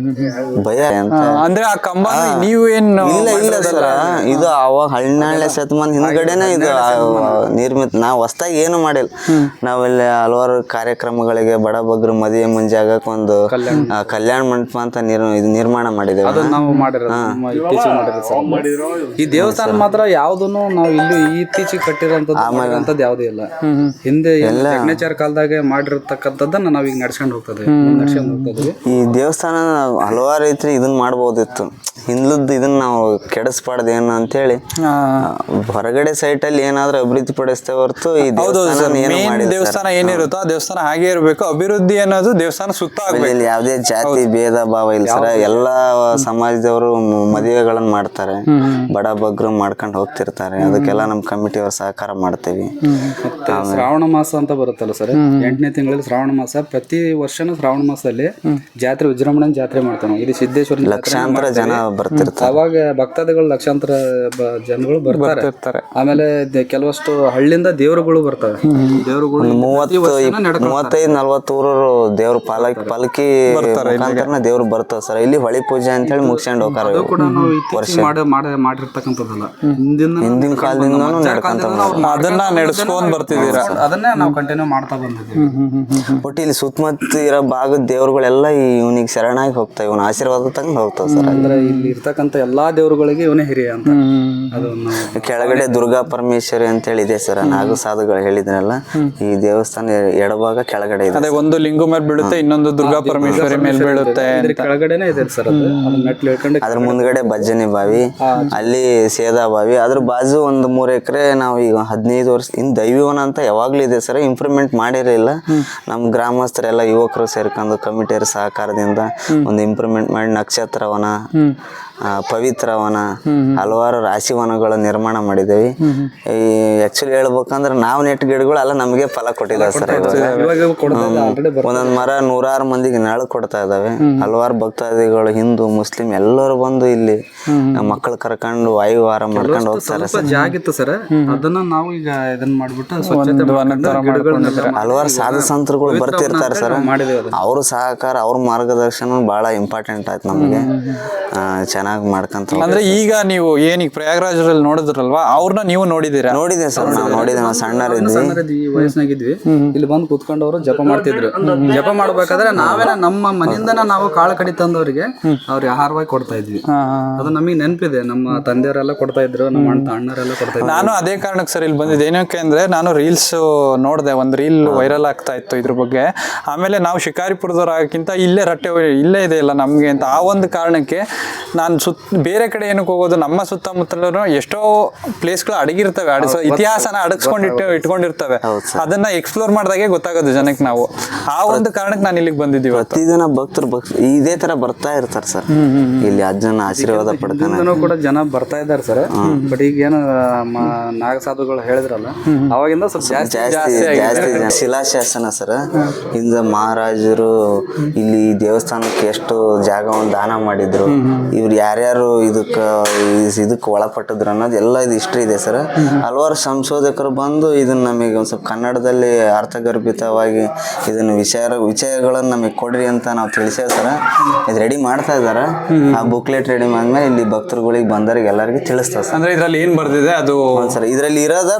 ಭಯ ಅಂತ ಅಂದ್ರೆ ಆ ಕಂಬ ನೀವು ಏನು ಇಲ್ಲ ಸರ್. ಇದು ಅವಾಗ 12ನೇ ಶತಮಾನ ಹಿಂದ್ಗಡೆನೆ ಇದು ನಿರ್ಮಿತ. ನಾವು ಹೊಸದಾಗಿ ಏನು ಮಾಡಿಲ್ಲ. ನಾವೆಲ್ಲ ಹಲವಾರು ಕಾರ್ಯಕ್ರಮಗಳಿಗೆ ಬಡ ಬಗ್ಗರು ಮದುವೆ ಮುಂಜಾಗಕ್ಕೆ ಒಂದು ಕಲ್ಯಾಣ ಮಂಟಪ ಅಂತ ನಿರ್ಮಾಣ ಮಾಡಿದ್ದೇವೆ. ನಾವು ಈ ದೇವಸ್ಥಾನ ಮಾತ್ರ ಯಾವ್ದನ್ನು ನಾವು ಇಲ್ಲಿ ಇತ್ತೀಚೆಗೆ ಕಟ್ಟಿರೋಂಥದ್ದು ಯಾವುದೇ ಇಲ್ಲ. ಹಿಂದೆ ಯಜ್ಞಾಚಾರ ಕಾಲದಾಗ ಮಾಡಿರತಕ್ಕಂಥದ್ದನ್ನ ನಾವ್ ಈಗ ನಡ್ಸ್ಕೊಂಡು ಹೋಗ್ತದ್ವಿ. ಈ ದೇವಸ್ಥಾನ ಹಲವಾರು ರೀತಿ ಇದನ್ನ ಮಾಡ್ಬೋದಿತ್ತು. ಹಿಂದ್ಲದ್ದು ಇದನ್ನ ನಾವು ಕೆಡಿಸ್ಬಾರ್ದು ಏನು ಅಂತೇಳಿ ಹೊರಗಡೆ ಸೈಟ್ ಅಲ್ಲಿ ಏನಾದ್ರೂ ಅಭಿವೃದ್ಧಿ ಪಡಿಸ್ತೇವೆ ಹೊರತು ಈ ದೇವಸ್ಥಾನ ಏನಿರುತ್ತೋ ಆ ದೇವಸ್ಥಾನ ಹಾಗೆ ಇರಬೇಕು. ಅಭಿವೃದ್ಧಿ ಅನ್ನೋದು ದೇವಸ್ಥಾನ ಸುತ್ತ ಆಗ್ಬೇಕು. ಯಾವುದೇ ಜಾತಿ ಭೇದ ಭಾವ ಇಲ್ಲ ಸರ್. ಎಲ್ಲಾ ಸಮಾಜದವರು ಮದುವೆಗಳನ್ನ ಮಾಡ್ತಾರೆ, ಬಡ ಬಗ್ಗರು ಮಾಡ್ಕೊಂಡು ಹೋಗ್ತಿರ್ತಾರೆ. ಅದಕ್ಕೆಲ್ಲ ನಮ್ಮ ಕಮಿಟಿ ಅವ್ರ ಸಹಕಾರ ಮಾಡ್ತೇವಿ. ಶ್ರಾವಣ ಮಾಸ ಅಂತ ಬರುತ್ತಲ್ಲ ಸರ್, 8ನೇ ತಿಂಗಳಲ್ಲಿ ಶ್ರಾವಣ ಮಾಸ. ಪ್ರತಿ ವರ್ಷನೂ ಶ್ರಾವಣ ಮಾಸದಲ್ಲಿ ಜಾತ್ರೆ, ವಿಜೃಂಭಣೆ ಜಾತ್ರೆ ಮಾಡ್ತಾವೆ ನಾವು. ಇಲ್ಲಿ ಸಿದ್ದೇಶ್ವರ ಲಕ್ಷಾಂತರ ಜನ ಬರ್ತಿರ್ತಾರೆ. ಅವಾಗ ಭಕ್ತಾದಿಗಳು ಲಕ್ಷಾಂತರ ಜನಗಳು ಬರ್ತಾರೆ. ಆಮೇಲೆ ಕೆಲವಷ್ಟು ಹಳ್ಳಿಯಿಂದ ದೇವರುಗಳು ಬರ್ತವೆ. ದೇವರುಗಳು 35-40 ಊರವರು ದೇವ್ರ ಪಾಲಕಿ ದೇವ್ರು ಬರ್ತಾವ ಸರ್. ಇಲ್ಲಿ ಹೊಳಿ ಪೂಜೆ ಅಂತ ಹೇಳಿ ಮುಗಿಸ್ಕೊಂಡು ಹೋಗ್ತಾರೆ. ಕೂಡ ನಾವು ಇತ್ತೀಚೆಗೆ ಮಾಡಿರ್ತಕ್ಕಂಥದ್ದಲ್ಲ, ಹಿಂದಿನ ಕಾಲದಿಂದ ಅದನ್ನ ನಡೆಸ್ಕೊಂಡ್ ಬರ್ತಿದ್ದೀರಾ. ಅದನ್ನೇ ನಾವು ಕಂಟಿನ್ಯೂ ಮಾಡ್ತಾ ಬಂದಿದ್ದೀವಿ. ಒಟ್ಟು ಇಲ್ಲಿ ಸುತ್ತಮುತ್ತ ಇರೋ ಭಾಗದ ದೇವ್ರುಗಳೆಲ್ಲ ಇವನಿಗೆ ಶರಣಾಗಿ ಹೋಗ್ತಾವ, ಇವನ ಆಶೀರ್ವಾದ ತಗೊಂಡು ಹೋಗ್ತಾವ ಸರ್. ಅಂದ್ರೆ ಇಲ್ಲಿ ಇರ್ತಕ್ಕಂಥ ಎಲ್ಲಾ ದೇವರುಗಳಿಗೆ ಇವನೇ ಹಿರಿಯ ಅಂತ. ಅದನ್ನು ಕೆಳಗಡೆ ದುರ್ಗಾ ಪರಮೇಶ್ವರಿ ಅಂತ ಹೇಳಿ ಇದೆ ಸರ್. ನಾಗು ಸಾಧುಗಳು ಹೇಳಿದ್ರಲ್ಲ, ಈ ದೇವಸ್ಥಾನ ಎಡಭಾಗ ಕೆಳಗಡೆ ಇದೆ. ಅದೇ ಒಂದು ಲಿಂಗು ಮೇಲೆ ಬೀಳುತ್ತೆ, ಇನ್ನೊಂದು ದುರ್ಗಾ ಪರಮೇಶ್ವರಿ ಮೇಲೆ ಬೀಳುತ್ತೆ. ಕೆಳಗಡೆನೆ ಇದೆ ಸರ್. ಅದು ಮೆಟ್ಲು ಹೇಳ್ಕೊಂಡು ಅದ್ರ ಮುಂದ್ಗಡೆ ಭಜನೆ ಬಾವಿ, ಅಲ್ಲಿ ಸೇದಾ ಬಾವಿ. ಅದ್ರ ಬಾಜು ಒಂದು 3 ಎಕರೆ ನಾವು ಈಗ 15 ವರ್ಷ ದೈವವನ ಅಂತ ಯಾವಾಗ್ಲೂ ಇದೆ ಸರ್. ಇಂಪ್ರೂವ್ಮೆಂಟ್ ಮಾಡಿರಲಿಲ್ಲ. ನಮ್ಮ ಗ್ರಾಮಸ್ಥರೆಲ್ಲ ಯುವಕರು ಸೇರ್ಕೊಂಡು ಕಮಿಟಿಯರ ಸಹಕಾರದಿಂದ ಒಂದು ಇಂಪ್ರೂವ್ಮೆಂಟ್ ಮಾಡಿ ನಕ್ಷತ್ರವನ, ಪವಿತ್ರವನ, ಹಲವಾರು ರಾಶಿವನಗಳ ನಿರ್ಮಾಣ ಮಾಡಿದ್ದೇವೆ. ಈ ಆಕ್ಚುಲಿ ಹೇಳ್ಬೇಕಂದ್ರೆ ನಾವು ನೆಟ್ ಗಿಡಗಳು ಎಲ್ಲ ನಮಗೆ ಫಲ ಕೊಟ್ಟಿದ್ದಾವೆ ಸರ್. ಒಂದೊಂದು ಮರ 100 ಮಂದಿಗೆ ನೆರಳು ಕೊಡ್ತಾ ಇದಾವೆ. ಹಲವಾರು ಭಕ್ತಾದಿಗಳು ಹಿಂದೂ ಮುಸ್ಲಿಂ ಎಲ್ಲರೂ ಬಂದು ಇಲ್ಲಿ ಮಕ್ಕಳು ಕರ್ಕೊಂಡು ವಾಯುವಾರ ಮಾಡ್ಕೊಂಡು ಹೋಗ್ತಾರೆ ಸರ್. ಜಾಗಿತ್ತು ಸರ್, ಅದನ್ನ ನಾವು ಈಗ ಇದನ್ನ ಮಾಡ್ಬಿಟ್ಟು ಹಲವಾರು ಸಾಧು ಸಂತರುಗಳು ಬರ್ತಿರ್ತಾರೆ ಸರ್. ಅವ್ರ ಸಹಕಾರ, ಅವ್ರ ಮಾರ್ಗದರ್ಶನ ಬಹಳ ಇಂಪಾರ್ಟೆಂಟ್ ಆಯ್ತು ನಮಗೆ. ಚೆನ್ನಾಗಿ ಮಾಡ್ಕೊಂತ. ಅಂದ್ರೆ ಈಗ ನೀವು ಏನೀಗ ಪ್ರಯಾಗ್ರಾಜಲ್ಲಿ ನೋಡಿದ್ರಲ್ವಾ, ಅವ್ರನ್ನ ನೀವು ನೋಡಿದೀರಾ? ನೋಡಿದೆ ಸರ್, ನಾವು ನೋಡಿದೆ. ನಾವು ಸಣ್ಣರಿದ್ವಿ, ವಯಸ್ಸಿನಾಗಿದ್ವಿ. ಇಲ್ಲಿ ಬಂದು ಕೂತ್ಕೊಂಡವ್ರು ಜಪ ಮಾಡ್ತಿದ್ರು. ಜಪ ಮಾಡ್ಬೇಕಾದ್ರೆ ನಾವೇನ ನಮ್ಮ ಮನೆಯಿಂದನ ನಾವು ಕಾಳು ಕಡಿ ತಂದವರಿಗೆ ಅವ್ರಿಗೆ ಆಹಾರವಾಗಿ ಕೊಡ್ತಾ ಇದ್ವಿ. ಅದು ನಮಗೆ ನೆನಪಿದೆ. ನಮ್ಮ ತಂದೆಯವರೆಲ್ಲ ಕೊಡ್ತಾ ಇದ್ರು, ನಮ್ಮ ಅಣ್ಣರೆಲ್ಲ ಕೊಡ್ತಾ ಇದ್ರು. ನಾನು ಅದೇ ಕಾರಣಕ್ಕೆ ಸರ್ ಇಲ್ಲಿ ಬಂದಿದ್ದೆ. ಏನಕ್ಕೆ ಅಂದ್ರೆ ನಾನು ರೀಲ್ಸ್ ನೋಡಿದೆ, ಒಂದು ರೀಲ್ ವೈರಲ್ ಆಗ್ತಾ ಇತ್ತು ಇದ್ರ ಬಗ್ಗೆ. ಆಮೇಲೆ ನಾವು ಶಿಕಾರಿಪುರದವ್ರಾಗಕ್ಕಿಂತ ಇಲ್ಲೇ ರಟ್ಟೆ ಇಲ್ಲೇ ಇದೆ ಇಲ್ಲ ನಮ್ಗೆ ಅಂತ ಆ ಒಂದು ಕಾರಣಕ್ಕೆ ನಾನು ಬೇರೆ ಕಡೆ ಏನಕ್ಕೆ ಹೋಗೋದು, ನಮ್ಮ ಸುತ್ತಮುತ್ತಲೂ ಎಷ್ಟೋ ಪ್ಲೇಸ್ಗಳು ಅಡಗಿರ್ತವೆ, ಇತಿಹಾಸನ ಇಟ್ಕೊಂಡಿರ್ತವೆ. ಅದನ್ನ ಎಕ್ಸ್ಪ್ಲೋರ್ ಮಾಡಿದಾಗೆ ಗೊತ್ತಾಗೋದು ಜನಕ್ಕೆ. ನಾವು ಆ ಒಂದು ಕಾರಣಕ್ಕೆ ನಾನು ಇಲ್ಲಿಗೆ ಬಂದಿದ್ದೀವಿ. ಪ್ರತಿದಿನ ಭಕ್ತರು ಇದೇ ತರ ಬರ್ತಾ ಇರ್ತಾರೆ ಸರ್. ಇಲ್ಲಿ ಅಜ್ಜನ ಆಶೀರ್ವಾದ ಪಡ್ತಾನೆ ಕೂಡ ಜನ ಬರ್ತಾ ಇದ್ದಾರೆ ಸರ್. ಬಟ್ ಈಗ ಏನು ನಾಗಸಾಧುಗಳು ಹೇಳಿದ್ರಲ್ಲ, ಅವಾಗಿಂದ ಸ್ವಲ್ಪ ಜಾಸ್ತಿ ಶಿಲಾಶಾಸನ ಸರ್. ಹಿಂದೆ ಮಹಾರಾಜರು ಇಲ್ಲಿ ದೇವಸ್ಥಾನಕ್ಕೆ ಎಷ್ಟು ಜಾಗವನ್ನು ದಾನ ಮಾಡಿದ್ರು, ಇವ್ರು ಯಾರ್ಯಾರು ಇದಕ್ಕೆ ಒಳಪಟ್ಟಿದ್ರು ಅನ್ನೋದು ಎಲ್ಲ ಇದು ಹಿಸ್ಟ್ರಿ ಇದೆ ಸರ್. ಹಲವಾರು ಸಂಶೋಧಕರು ಬಂದು ಇದನ್ನ ನಮಗೆ ಒಂದು ಸ್ವಲ್ಪ ಕನ್ನಡದಲ್ಲಿ ಅರ್ಥಗರ್ಭಿತವಾಗಿ ಇದನ್ನ ವಿಷಯಗಳನ್ನು ನಮಗೆ ಕೊಡ್ರಿ ಅಂತ ನಾವು ತಿಳಿಸೇವೆ ಸರ್. ಇದು ರೆಡಿ ಮಾಡ್ತಾ ಇದಾರೆ. ಆ ಬುಕ್ಲೆಟ್ ರೆಡಿ ಮಾಡಿದ್ಮೇಲೆ ಇಲ್ಲಿ ಭಕ್ತರುಗಳಿಗೆ ಬಂದವರಿಗೆ ಎಲ್ಲರಿಗೂ ತಿಳಿಸ್ತಾರೆ ಸರ್. ಅಂದ್ರೆ ಇದ್ರಲ್ಲಿ ಏನ್ ಬರ್ದಿದೆ ಅದು ಸರ್, ಇದರಲ್ಲಿ ಇರೋದ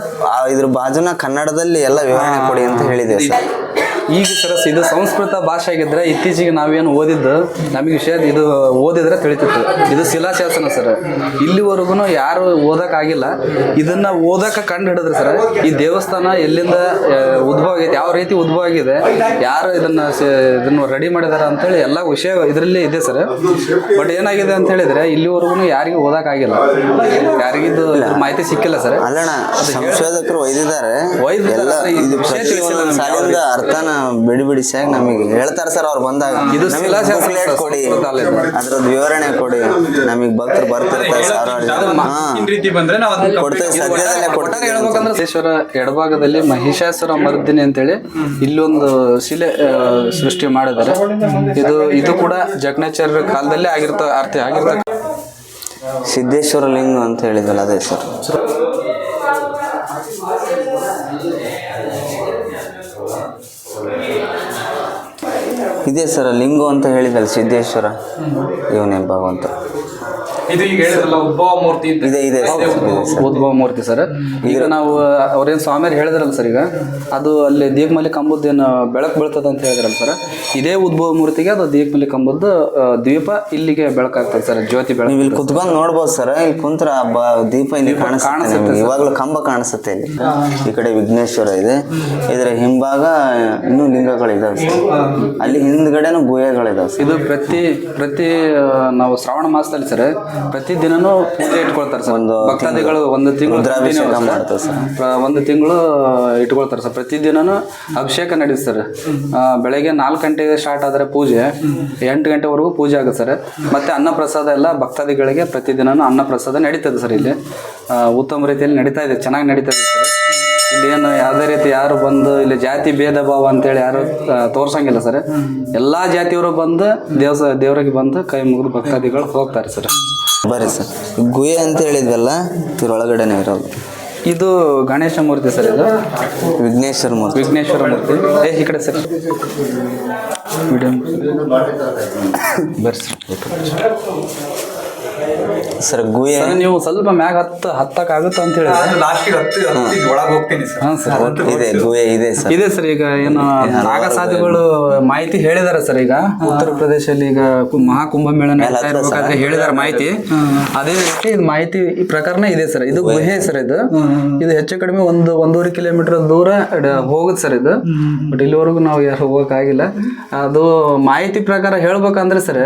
ಇದ್ರ ಬಾಜುನ ಕನ್ನಡದಲ್ಲಿ ಎಲ್ಲ ವಿವರಣೆ ಕೊಡಿ ಅಂತ ಹೇಳಿದೆ ಸರ್. ಈಗ ಸರ್ ಇದು ಸಂಸ್ಕೃತ ಭಾಷೆ ಆಗಿದ್ರೆ ಇತ್ತೀಚೆಗೆ ನಾವೇನು ಓದಿದ್ದು ನಮಗೆ ವಿಷಯ ಇದು ಓದಿದ್ರೆ ತಿಳಿತಿತ್ತು. ಇದು ಶಿಲಾಶಾಸನ ಸರ್. ಇಲ್ಲಿವರೆಗೂ ಯಾರು ಓದಕ್ಕಾಗಿಲ್ಲ. ಇದನ್ನ ಓದಕ್ಕೆ ಕಂಡು ಹಿಡಿದ್ರೆ ಸರ್, ಈ ದೇವಸ್ಥಾನ ಎಲ್ಲಿಂದ ಉದ್ಭವ ಆಗೈತೆ, ಯಾವ ರೀತಿ ಉದ್ಭವ ಆಗಿದೆ, ಯಾರು ಇದನ್ನು ರೆಡಿ ಮಾಡಿದಾರ ಅಂತೇಳಿ ಎಲ್ಲ ವಿಷಯ ಇದರಲ್ಲಿ ಇದೆ ಸರ್. ಬಟ್ ಏನಾಗಿದೆ ಅಂತ ಹೇಳಿದ್ರೆ ಇಲ್ಲಿವರೆಗೂ ಯಾರಿಗೂ ಓದಕ್ಕಾಗಿಲ್ಲ, ಯಾರಿಗಿದ್ದು ಮಾಹಿತಿ ಸಿಕ್ಕಿಲ್ಲ ಸರ್. ಅಲ್ಲಣ್ಣ, ಸಂಶೋಧಕರು ಒಯ್ದಿದ್ದಾರೆ, ಅರ್ಥನ ಬಿಡಿಸಾಗಿ ನಮಗೆ ಹೇಳ್ತಾರೆ ಸರ್. ಅವ್ರು ಬಂದಾಗ ಇದು ಕೊಡಿ, ಅದ್ರದ್ದು ವಿವರಣೆ ಕೊಡಿ, ನಮಗೆ ಭಕ್ತರು ಬರ್ತಿರ್ತಾರೆ ಸಿದ್ದೇಶ್ವರ ಎಡಭಾಗದಲ್ಲಿ ಮಹಿಷಾಸುರ ಮರ್ದಿನಿ ಅಂತೇಳಿ ಇಲ್ಲೊಂದು ಶಿಲೆ ಸೃಷ್ಟಿ ಮಾಡಿದ್ದಾರೆ. ಇದು ಕೂಡ ಜಕಣಾಚಾರ್ಯರ ಕಾಲದಲ್ಲೇ ಆಗಿರ್ತ ಸಿದ್ದೇಶ್ವರ ಲಿಂಗ ಅಂತ ಹೇಳಿದಲ್ಲ, ಅದೇ ಸರ್. ಇದೇ ಸರ್ ಲಿಂಗು ಅಂತ ಹೇಳಿದಲ್ಲ ಸಿದ್ದೇಶ್ವರ, ಇವನೇ ಭಗವಂತ. ಇದು ಈಗ ಹೇಳಿದ್ರಲ್ಲ ಉದ್ಭವ ಮೂರ್ತಿ ಇದೆ ಉದ್ಭವ ಮೂರ್ತಿ ಸರ್. ಈಗ ನಾವು ಅವ್ರೇನು ಸ್ವಾಮಿಯರು ಹೇಳಿದ್ರಲ್ಲ ಸರ್, ಈಗ ಅದು ಅಲ್ಲಿ ದೀಪಮಲಿ ಕಂಬದ್ದು ಏನು ಬೆಳಕು ಬೀಳ್ತದೆ ಅಂತ ಹೇಳಿದ್ರಲ್ಲ ಸರ್, ಇದೇ ಉದ್ಭವ ಮೂರ್ತಿಗೆ ಅದು ದೀಪಮಲಿ ಕಂಬದ್ದು ದ್ವೀಪ ಇಲ್ಲಿಗೆ ಬೆಳಕಾಗ್ತದೆ ಸರ್, ಜ್ಯೋತಿ ಬೆಳಕು. ನೀವು ಇಲ್ಲಿ ಕುತ್ಕೊಂಡು ನೋಡ್ಬೋದು ಸರ್. ಇಲ್ಲಿ ಕುಂತ್ರ ದೀಪ ಇಲ್ಲಿ ಕಾಣಿಸುತ್ತೆ, ಇವಾಗಲೂ ಕಂಬ ಕಾಣಿಸುತ್ತೆ. ಇಲ್ಲಿ ಈ ಕಡೆ ವಿಘ್ನೇಶ್ವರ ಇದೆ, ಇದರ ಹಿಂಭಾಗ ಇನ್ನೂ ಲಿಂಗಗಳಿದಾವೆ ಸರ್. ಅಲ್ಲಿ ಹಿಂದ್ಗಡೆನೂ ಗುಹೆಗಳಿದಾವೆ ಸರ್. ಇದು ಪ್ರತಿ ನಾವು ಶ್ರಾವಣ ಮಾಸದಲ್ಲಿ ಸರ್ ಪ್ರತಿ ದಿನನೂ ಪೂಜೆ ಇಟ್ಕೊಳ್ತಾರೆ ಸರ್. ಭಕ್ತಾದಿಗಳು ಒಂದು ತಿಂಗಳು ಮಾಡ್ತಾರೆ ಸರ್. ಒಂದು ತಿಂಗಳು ಇಟ್ಕೊಳ್ತಾರೆ ಸರ್. ಪ್ರತಿ ದಿನನೂ ಅಭಿಷೇಕ ನಡೆಸ್ತಾರೆ. ಬೆಳಗ್ಗೆ 4 ಗಂಟೆಗೆ ಸ್ಟಾರ್ಟ್ ಆದರೆ ಪೂಜೆ 8 ಗಂಟೆವರೆಗೂ ಪೂಜೆ ಆಗುತ್ತೆ ಸರ್. ಮತ್ತೆ ಅನ್ನಪ್ರಸಾದ ಎಲ್ಲ ಭಕ್ತಾದಿಗಳಿಗೆ ಪ್ರತಿದಿನನೂ ಅನ್ನಪ್ರಸಾದ ನಡೀತದೆ ಸರ್. ಇಲ್ಲಿ ಉತ್ತಮ ರೀತಿಯಲ್ಲಿ ನಡೀತಾ ಇದೆ, ಚೆನ್ನಾಗಿ ನಡೀತಾ ಇದೆ ಸರ್. ಇಲ್ಲಿ ಏನು ಯಾವುದೇ ರೀತಿ ಯಾರು ಬಂದು ಇಲ್ಲಿ ಜಾತಿ ಭೇದ ಭಾವ ಅಂತೇಳಿ ಯಾರು ತೋರ್ಸಂಗಿಲ್ಲ ಸರ್. ಎಲ್ಲಾ ಜಾತಿಯವರು ಬಂದು ದೇವರಿಗೆ ಬಂದು ಕೈ ಮುಗಿದು ಭಕ್ತಾದಿಗಳು ಹೋಗ್ತಾರೆ ಸರ್. ಬರ್ರಿ ಸರ್, ಗುಹೆ ಅಂತ ಹೇಳಿದ್ವಲ್ಲ, ಇದ್ರೊಳಗಡೆನೆ ಇರೋದು. ಇದು ಗಣೇಶ ಮೂರ್ತಿ ಸರ್. ಇದು ವಿಘ್ನೇಶ್ವರ ಮೂರ್ತಿ. ಈ ಕಡೆ ಸರ್ ಬರ್ರಿ ಸರ್. ಗುಹೆ ನೀವು ಸ್ವಲ್ಪ ಮ್ಯಾಗ ಹತ್ತಕ್ಕಾಗುತ್ತೆ ಅಂತ ಹೇಳಿ ಒಳಗೆ ಹೋಗ್ತೀನಿ ಸರ್. ಇದೆ ಗುಹೆ ಇದೆ ಸರ್. ಇದೆ ಸರ್. ಈಗ ಏನು ನಾಗಸಾಧುಗಳು ಮಾಹಿತಿ ಹೇಳಿದಾರೆ ಸರ್. ಈಗ ಉತ್ತರ ಪ್ರದೇಶದಲ್ಲಿ ಈಗ ಮಹಾಕುಂಭಮೇಳ ನಡೀತಾ ಇರ್ಬೇಕಾದ್ರೆ ಹೇಳಿದಾರೆ ಮಾಹಿತಿ. ಅದೇ ರೀತಿ ಇದು ಮಾಹಿತಿ ಈ ಪ್ರಕಾರನೇ ಇದೆ ಸರ್. ಇದು ಗುಹೆ ಸರ್. ಇದು ಹೆಚ್ಚು ಕಡಿಮೆ 1.5 ಕಿಲೋಮೀಟರ್ ದೂರ ಹೋಗುತ್ತೆ ಸರ್ ಇದು. ಬಟ್ ಇಲ್ಲಿವರೆಗೂ ನಾವು ಯಾರು ಹೋಗಕ್ಕಾಗಿಲ್ಲ. ಅದು ಮಾಹಿತಿ ಪ್ರಕಾರ ಹೇಳ್ಬೇಕಂದ್ರೆ ಸರ್,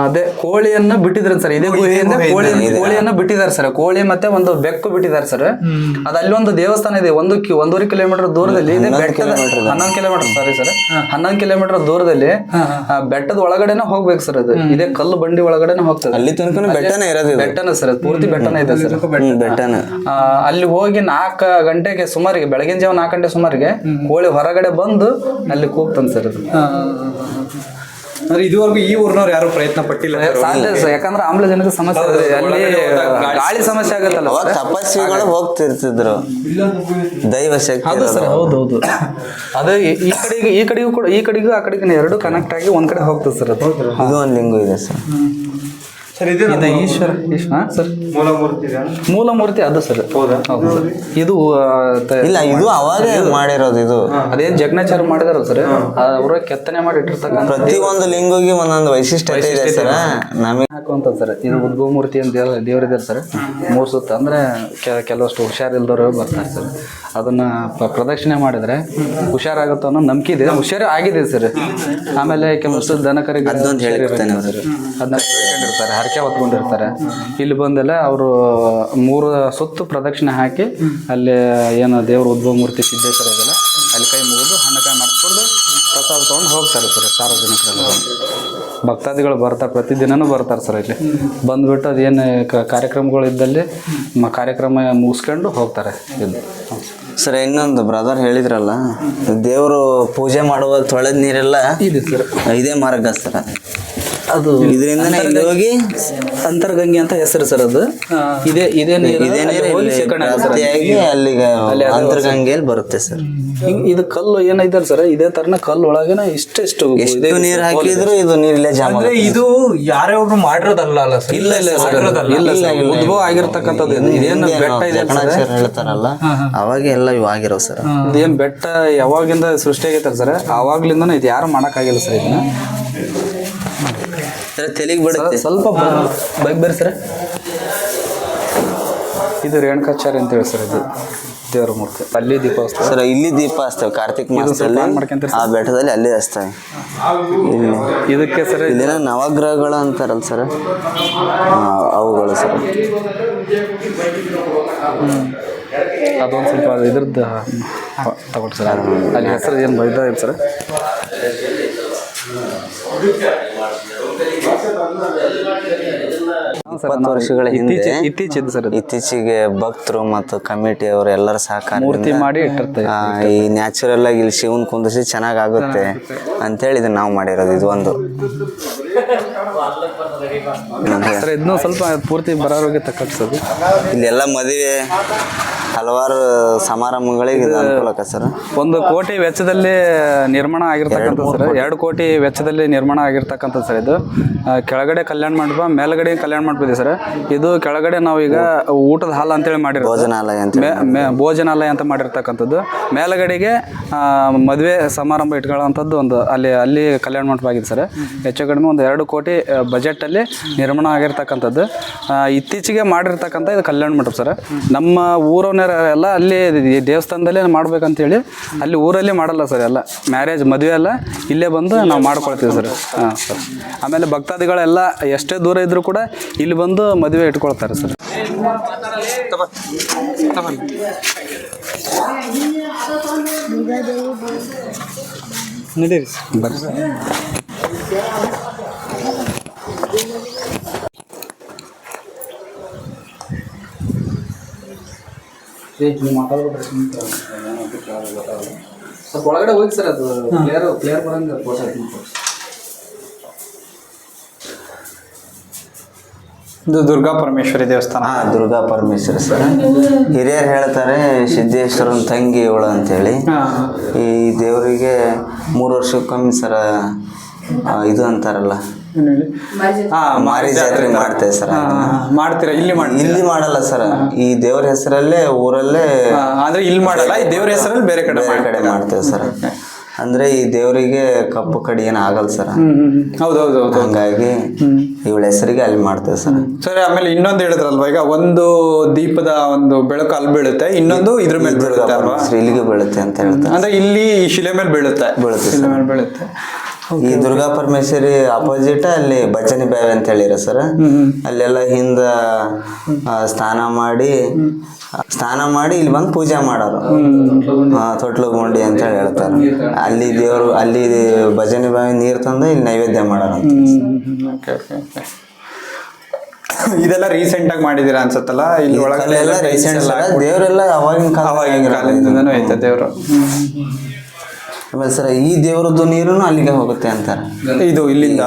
ಅದೇ ಕೋಳಿಯನ್ನ ಬಿಟ್ಟಿದ್ರೆ ಸರ್, ಇದೇ ಗುಹೆಯಿಂದ ಕೋಳಿಯನ್ನ ಬಿಟ್ಟಿದ್ದಾರೆ ಸರ್. ಕೋಳಿ ಮತ್ತೆ ಒಂದು ಬೆಕ್ಕು ಬಿಟ್ಟಿದ್ದಾರೆ ಸರ್. ಅದು ಅಲ್ಲಿ ಒಂದು ದೇವಸ್ಥಾನ ಇದೆ 1.5 ಕಿಲೋಮೀಟರ್ ದೂರದಲ್ಲಿ ಇದೆ. 11 ಕಿಲೋಮೀಟರ್ ಸಾರಿ ಸರ್, 11 ಕಿಲೋಮೀಟರ್ ದೂರದಲ್ಲಿ ಬೆಟ್ಟದ ಒಳಗಡೆನೆ ಹೋಗ್ಬೇಕು ಸರ್. ಅದು ಇದೇ ಕಲ್ಲು ಬಂಡಿ ಒಳಗಡೆನೆ ಹೋಗ್ತದೆ. ಅಲ್ಲಿ ತನಕ ಬೆಟ್ಟನೇ ಇರೋದು. ಬೆಟ್ಟನ ಸರ್, ಪೂರ್ತಿ ಬೆಟ್ಟನ ಇದೆ ಸರ್. ಬೆಟ್ಟನ ಅಲ್ಲಿ ಹೋಗಿ 4 ಗಂಟೆಗೆ ಸುಮಾರಿಗೆ, ಬೆಳಗಿನ ಜಾವ 4 ಗಂಟೆ ಸುಮಾರಿಗೆ ಕೋಳಿ ಹೊರಗಡೆ ಬಂದು ಅಲ್ಲಿ ಕೂಗ್ತಾನೆ ಸರ್. ಅದು ಅಂದ್ರೆ ಇದುವರೆಗೂ ಈ ಊರಿನವ್ರು ಯಾರು ಪ್ರಯತ್ನ ಪಟ್ಟಿಲ್ಲ ಸಾಧ್ಯ ಸರ್. ಯಾಕಂದ್ರೆ ಆಮ್ಲಜನಕ ಸಮಸ್ಯೆ ಇದೆ, ಅಲ್ಲಿ ಗಾಳಿ ಸಮಸ್ಯೆ ಆಗತ್ತಲ್ಲ. ತಪಸ್ವಿಗಳು ಹೋಗ್ತಿರ್ತಿದ್ರು, ದೈವ ಶಕ್ತಿ. ಹೌದು ಸರ್, ಹೌದೌದು. ಅದೇ ಈ ಕಡೆಗೂ ಆ ಕಡೆಗೂ 2 ಕನೆಕ್ಟ್ ಆಗಿ ಒಂದ್ ಕಡೆ ಹೋಗ್ತದೆ ಸರ್. ಅದು ಇದು ಒಂದು ಲಿಂಗು ಇದೆ ಸರ್. ಇದು ಈಶ್ವರ ಸರ್, ಮೂಲ ಮೂರ್ತಿ ಅದು ಸರ್. ಹೌದು ಸರ್. ಇದು ಇಲ್ಲ, ಇದು ಅವಾಗೇ ಮಾಡಿರೋದು. ಇದು ಅದೇನ್ ಜಗಣಾಚಾರ ಮಾಡಿದಾರ ಸರ್, ಅವರ ಕೆತ್ತನೆ ಮಾಡಿ ಇಟ್ಟಿರ್ತಕ್ಕಂಥ ಪ್ರತಿ ಒಂದು ಲಿಂಗಿಗೆ ಒಂದೊಂದು ವೈಶಿಷ್ಟ್ಯತೆ ಇದೆ ಸರ್. ನಮಗೆ ಅಂತ ಸರ್ ಇದು ಉದ್ಭವ ಮೂರ್ತಿ ಅಂತ ದೇವರಿದೆ ಸರ್ 3 ಸುತ್ತ ಅಂದರೆ ಕೆಲವಷ್ಟು ಹುಷಾರಿಲ್ದವರು ಬರ್ತಾರೆ ಸರ್ ಅದನ್ನ ಪ್ರದಕ್ಷಿಣೆ ಮಾಡಿದ್ರೆ ಹುಷಾರಾಗುತ್ತೋ ಅನ್ನೋ ನಂಬಿಕೆ ಇದೆ. ಹುಷಾರು ಆಗಿದೆ ಸರ್. ಆಮೇಲೆ ಕೆಲವಷ್ಟು ದನಕರಿಗೆ ಅದನ್ನ ಇಟ್ಕೊಂಡಿರ್ತಾರೆ, ಹರಕೆ ಹೊತ್ಕೊಂಡಿರ್ತಾರೆ. ಇಲ್ಲಿ ಬಂದೆಲ್ಲ ಅವರು 3 ಸುತ್ತು ಪ್ರದಕ್ಷಿಣೆ ಹಾಕಿ ಅಲ್ಲಿ ಏನು ದೇವ್ರ ಉದ್ಭವ ಮೂರ್ತಿ ಸಿದ್ದೇಶ್ವರ ಇದೆಯಲ್ಲ ಅಲ್ಲಿ ಕೈ ಮುಗಿದು ಹಣ್ಣಕಾಯಿ ಮಾಡಿಸ್ಕೊಂಡು ಪ್ರಸಾದ ತೊಗೊಂಡು ಹೋಗ್ತಾರೆ ಸರ್. ಸಾರ್ವಜನಿಕರೆಲ್ಲ ಭಕ್ತಾದಿಗಳು ಬರ್ತಾರೆ, ಪ್ರತಿದಿನನೂ ಬರ್ತಾರೆ ಸರ್. ಇಲ್ಲಿ ಬಂದುಬಿಟ್ಟು ಅದೇನು ಕಾರ್ಯಕ್ರಮಗಳು ಇದ್ದಲ್ಲಿ ಕಾರ್ಯಕ್ರಮ ಮುಗಿಸ್ಕೊಂಡು ಹೋಗ್ತಾರೆ ಇಲ್ಲಿ. ಸರ್ ಇನ್ನೊಂದು ಬ್ರದರ್ ಹೇಳಿದ್ರಲ್ಲ ದೇವರು ಪೂಜೆ ಮಾಡುವಾಗ ತೊಳೆದ ನೀರೆಲ್ಲ ಇದೆ ಸರ್. ಇದೇ ಮಾರ್ಗ ಸರ್. ಅದು ಇದರಿಂದನೇ ಇಲ್ಲಿ ಹೋಗಿ ಅಂತರ್ಗಂಗೆ ಅಂತ ಹೆಸರು ಸರ್. ಅದು ಇದೇ ನೀರು ಶೇಖರಣೆ ಅಲ್ಲಿಗೆ ಅಂತರ್ಗಂಗೆಯಲ್ಲಿ ಬರುತ್ತೆ ಸರ್. ಇದು ಕಲ್ಲು ಏನೈತೆ ಸರ್ ಇದೇ ತರನ ಕಲ್ಲು ಒಳಗೇನ ಇಷ್ಟು ನೀರು ಹಾಕಿದ್ರು ಇದು ನೀರಿಲ್ಲೇ ಜಾಮ. ಇದು ಯಾರೇ ಒಬ್ರು ಮಾಡಿರೋದಲ್ಲ ಅಲ್ಲ ಸರ್? ಇಲ್ಲ ಉದ್ಭವ ಆಗಿರ್ತಕ್ಕಂಥದ್ದು. ಇದೇನು ಬೆಟ್ಟ ಇದೆ ಹೇಳ್ತಾರಲ್ಲ ಅವಾಗ ಎಲ್ಲ ಇವು ಆಗಿರೋ ಸರ್. ಇದೇನು ಬೆಟ್ಟ ಯಾವಾಗಿಂದ ಸೃಷ್ಟಿ ಆಗೈತಾರೆ ಸರ್ ಆವಾಗ್ಲಿಂದನೇ ಇದು ಯಾರು ಮಾಡೋಕ್ಕಾಗಿಲ್ಲ ಸರ್. ಇದನ್ನ ತೆಲಿಗೆ ಬಿಡುತ್ತೆ ಸ್ವಲ್ಪ ಬೈಕ್ ಬರ್ರಿ ಸರ್. ಇದು ರೇಣುಕಾಚಾರ್ಯ ಅಂತ ಹೇಳಿ ಸರ್. ಇದು ದೇವರ ಮೂರ್ತಿ. ಅಲ್ಲಿ ದೀಪ ಹಚ್ತೇವೆ ಸರ್. ಇಲ್ಲಿ ದೀಪ ಹಚ್ತೇವೆ ಕಾರ್ತಿಕ್ ಮಾಸದಲ್ಲಿ ಆ ಬೆಟ್ಟದಲ್ಲಿ ಅಲ್ಲಿ ಹಚ್ತೇವೆ. ಇಲ್ಲಿ ಇದಕ್ಕೆ ಸರ್ ಇಲ್ಲಿನ ನವಗ್ರಹಗಳು ಅಂತಾರಲ್ಲ ಸರ್ ಅವುಗಳು ಸರ್. ಅದೊಂದು ಸ್ವಲ್ಪ ಇದ್ರದ್ದು ತಗೊಳ್ರಿ ಸರ್. ಅಲ್ಲಿ ಹೆಸರು ಏನು ಬೈದ ಇಲ್ಲ ಸರ್. ವರ್ಷಗಳ ಹಿಂದೆ ಇತ್ತೀಚಿದ್ದು ಸರ್. ಇತ್ತೀಚೆಗೆ ಭಕ್ತರು ಮತ್ತು ಕಮಿಟಿ ಅವರು ಎಲ್ಲರ ಸಹಕಾರ ಮೂರ್ತಿ ಮಾಡಿ ಇಟ್ಟಿರ್ತಾರೆ. ಈ ನ್ಯಾಚುರಲ್ ಆಗಿ ಇಲ್ಲಿ ಶಿವನ್ ಕುಂದಿಸಿ ಚೆನ್ನಾಗುತ್ತೆ ಅಂತೇಳಿ ಇದನ್ನ ನಾವು ಮಾಡಿರೋದು. ಇದು ಒಂದು ಸರ್. ಇದನ್ನು ಸ್ವಲ್ಪ ಪೂರ್ತಿ ಬರೋರಿಗೆ ತಕ್ಕಡಿಸೋದು. ಇಲ್ಲೆಲ್ಲ ಮದುವೆ ಹಲವಾರು ಸಮಾರಂಭಗಳಿಗೆ ಇದು ಅನುಕೂಲಕ ಸರ್. 1 ಕೋಟಿ ವೆಚ್ಚದಲ್ಲಿ ನಿರ್ಮಾಣ ಆಗಿರ್ತಕ್ಕಂಥ ಸರ್. 2 ಕೋಟಿ ವೆಚ್ಚದಲ್ಲಿ ನಿರ್ಮಾಣ ಆಗಿರ್ತಕ್ಕಂಥದ್ದು ಸರ್. ಇದು ಕೆಳಗಡೆ ಕಲ್ಯಾಣ ಮಂಟಪ, ಮೇಲ್ಗಡೆ ಕಲ್ಯಾಣ ಮಂಟಪ ಇದೆ ಸರ್. ಇದು ಕೆಳಗಡೆ ನಾವೀಗ ಊಟದ ಹಾಲ್ ಅಂತೇಳಿ ಮಾಡಿರೋ ಭೋಜನಾಲಯ ಅಂತ ಭೋಜನಾಲಯ ಅಂತ ಮಾಡಿರ್ತಕ್ಕಂಥದ್ದು. ಮೇಲ್ಗಡೆಗೆ ಮದುವೆ ಸಮಾರಂಭ ಇಟ್ಕೊಳ್ಳೋಂಥದ್ದು ಒಂದು ಅಲ್ಲಿ ಕಲ್ಯಾಣ ಮಂಟಪ ಆಗಿದೆ ಸರ್. ಹೆಚ್ಚು ಕಡಿಮೆ ಒಂದು 2 ಕೋಟಿ ಬಜೆಟಲ್ಲಿ ನಿರ್ಮಾಣ ಆಗಿರ್ತಕ್ಕಂಥದ್ದು. ಇತ್ತೀಚೆಗೆ ಮಾಡಿರ್ತಕ್ಕಂಥ ಇದು ಕಲ್ಯಾಣ ಮಂಟಪ ಸರ್. ನಮ್ಮ ಊರವನ್ನೆಲ್ಲ ಅಲ್ಲಿ ದೇವಸ್ಥಾನದಲ್ಲೇ ಮಾಡ್ಬೇಕಂತೇಳಿ ಅಲ್ಲಿ ಊರಲ್ಲಿ ಮಾಡಲ್ಲ ಸರ್. ಎಲ್ಲ ಮ್ಯಾರೇಜ್ ಮದುವೆ ಎಲ್ಲ ಇಲ್ಲೇ ಬಂದು ನಾವು ಮಾಡ್ಕೊಳ್ತೀವಿ ಸರ್. ಹಾಂ ಸರ್. ಆಮೇಲೆ ಭಕ್ತಾದಿಗಳೆಲ್ಲ ಎಷ್ಟೇ ದೂರ ಇದ್ದರೂ ಕೂಡ ಇಲ್ಲಿ ಬಂದು ಮದುವೆ ಇಟ್ಕೊಳ್ತಾರೆ ಸರ್. ನಡೀರಿ ಬರ್ರಿ ಸರ್. ಸ್ವಲ್ಪ ಒಳಗಡೆ ಹೋಗಿ ಸರ್. ಅದು ಕ್ಲಿಯರ್ ಬರಂಗ ಇದು ದುರ್ಗಾ ಪರಮೇಶ್ವರಿ ದೇವಸ್ಥಾನ. ದುರ್ಗಾ ಪರಮೇಶ್ವರಿ ಸರ್. ಹಿರಿಯರು ಹೇಳ್ತಾರೆ ಸಿದ್ದೇಶ್ವರನ ತಂಗಿ ಇವಳು ಅಂತೇಳಿ. ಈ ದೇವರಿಗೆ 3 ವರ್ಷಕ್ಕೊಮ್ಮೆ ಸರ ಇದು ಅಂತಾರಲ್ಲ ಮಾರಿ ಜಾತ್ರೆ ಮಾಡ್ತೇವೆ ಸರ್. ಮಾಡ್ತೀರಾ? ಇಲ್ಲಿ ಮಾಡಲ್ಲ ಸರ್. ಈ ದೇವ್ರ ಹೆಸರಲ್ಲೇ ಊರಲ್ಲೇ ಅಂದ್ರೆ ಇಲ್ಲಿ ಮಾಡಲ್ಲ, ಈ ದೇವ್ರ ಹೆಸರಲ್ಲಿ ಬೇರೆ ಕಡೆ ಮಾಡ್ತೇವೆ ಸರ್. ಅಂದ್ರೆ ಈ ದೇವರಿಗೆ ಕಪ್ಪು ಕಡಿ ಏನು ಆಗಲ್ಲ ಸರ್. ಹೌದೌದು. ಹಂಗಾಗಿ ಇವಳ ಹೆಸರಿಗೆ ಅಲ್ಲಿ ಮಾಡ್ತೇವೆ ಸರ್. ಸರಿ. ಆಮೇಲೆ ಇನ್ನೊಂದು ಹೇಳಿದ್ರಲ್ವಾ, ಈಗ ಒಂದು ದೀಪದ ಒಂದು ಬೆಳಕು ಅಲ್ಲಿ ಬೀಳುತ್ತೆ, ಇನ್ನೊಂದು ಇದ್ರ ಮೇಲೆ ಬೀಳುತ್ತೆ ಅಲ್ವಾ? ಇಲ್ಲಿಗೆ ಬೀಳುತ್ತೆ ಅಂತ ಹೇಳ್ತಾರೆ. ಅಂದ್ರೆ ಇಲ್ಲಿ ಶಿಲೆ ಮೇಲೆ ಬೀಳುತ್ತೆ. ಶಿಲೆ ಮೇಲೆ ಬೀಳುತ್ತೆ. ಈ ದುರ್ಗಾ ಪರಮೇಶ್ವರಿ ಅಪೋಸಿಟ್ ಅಲ್ಲಿ ಬಚನಿ ಬಾವಿ ಅಂತ ಹೇಳಿರ ಸರ್. ಅಲ್ಲೆಲ್ಲ ಹಿಂದ ಸ್ನಾನ ಮಾಡಿ ಇಲ್ಲಿ ಬಂದು ಪೂಜೆ ಮಾಡೋರು. ತೊಟ್ಲು ಗುಂಡಿ ಅಂತ ಹೇಳಿ ಹೇಳ್ತಾರೆ. ಅಲ್ಲಿ ದೇವರು ಅಲ್ಲಿ ಭಜನೆ ಬಾವಿ ನೀರು ತಂದು ಇಲ್ಲಿ ನೈವೇದ್ಯ ಮಾಡೋರು. ಇದೆಲ್ಲ ರೀಸೆಂಟ್ ಆಗಿ ಮಾಡಿದೀರಾ ಅನ್ಸತ್ತಲ್ಲ? ಇಲ್ಲಿ ಒಳಗಡೆ ದೇವರೆಲ್ಲ ಅವಾಗಿನ ಕಾಲದಿಂದನೂ ಐತೆ ದೇವರು. ಆಮೇಲೆ ಸರ್ ಈ ದೇವರದ್ದು ನೀರು ಅಲ್ಲಿಗೆ ಹೋಗುತ್ತೆ ಅಂತಾರೆ. ಇದು ಇಲ್ಲಿಂದ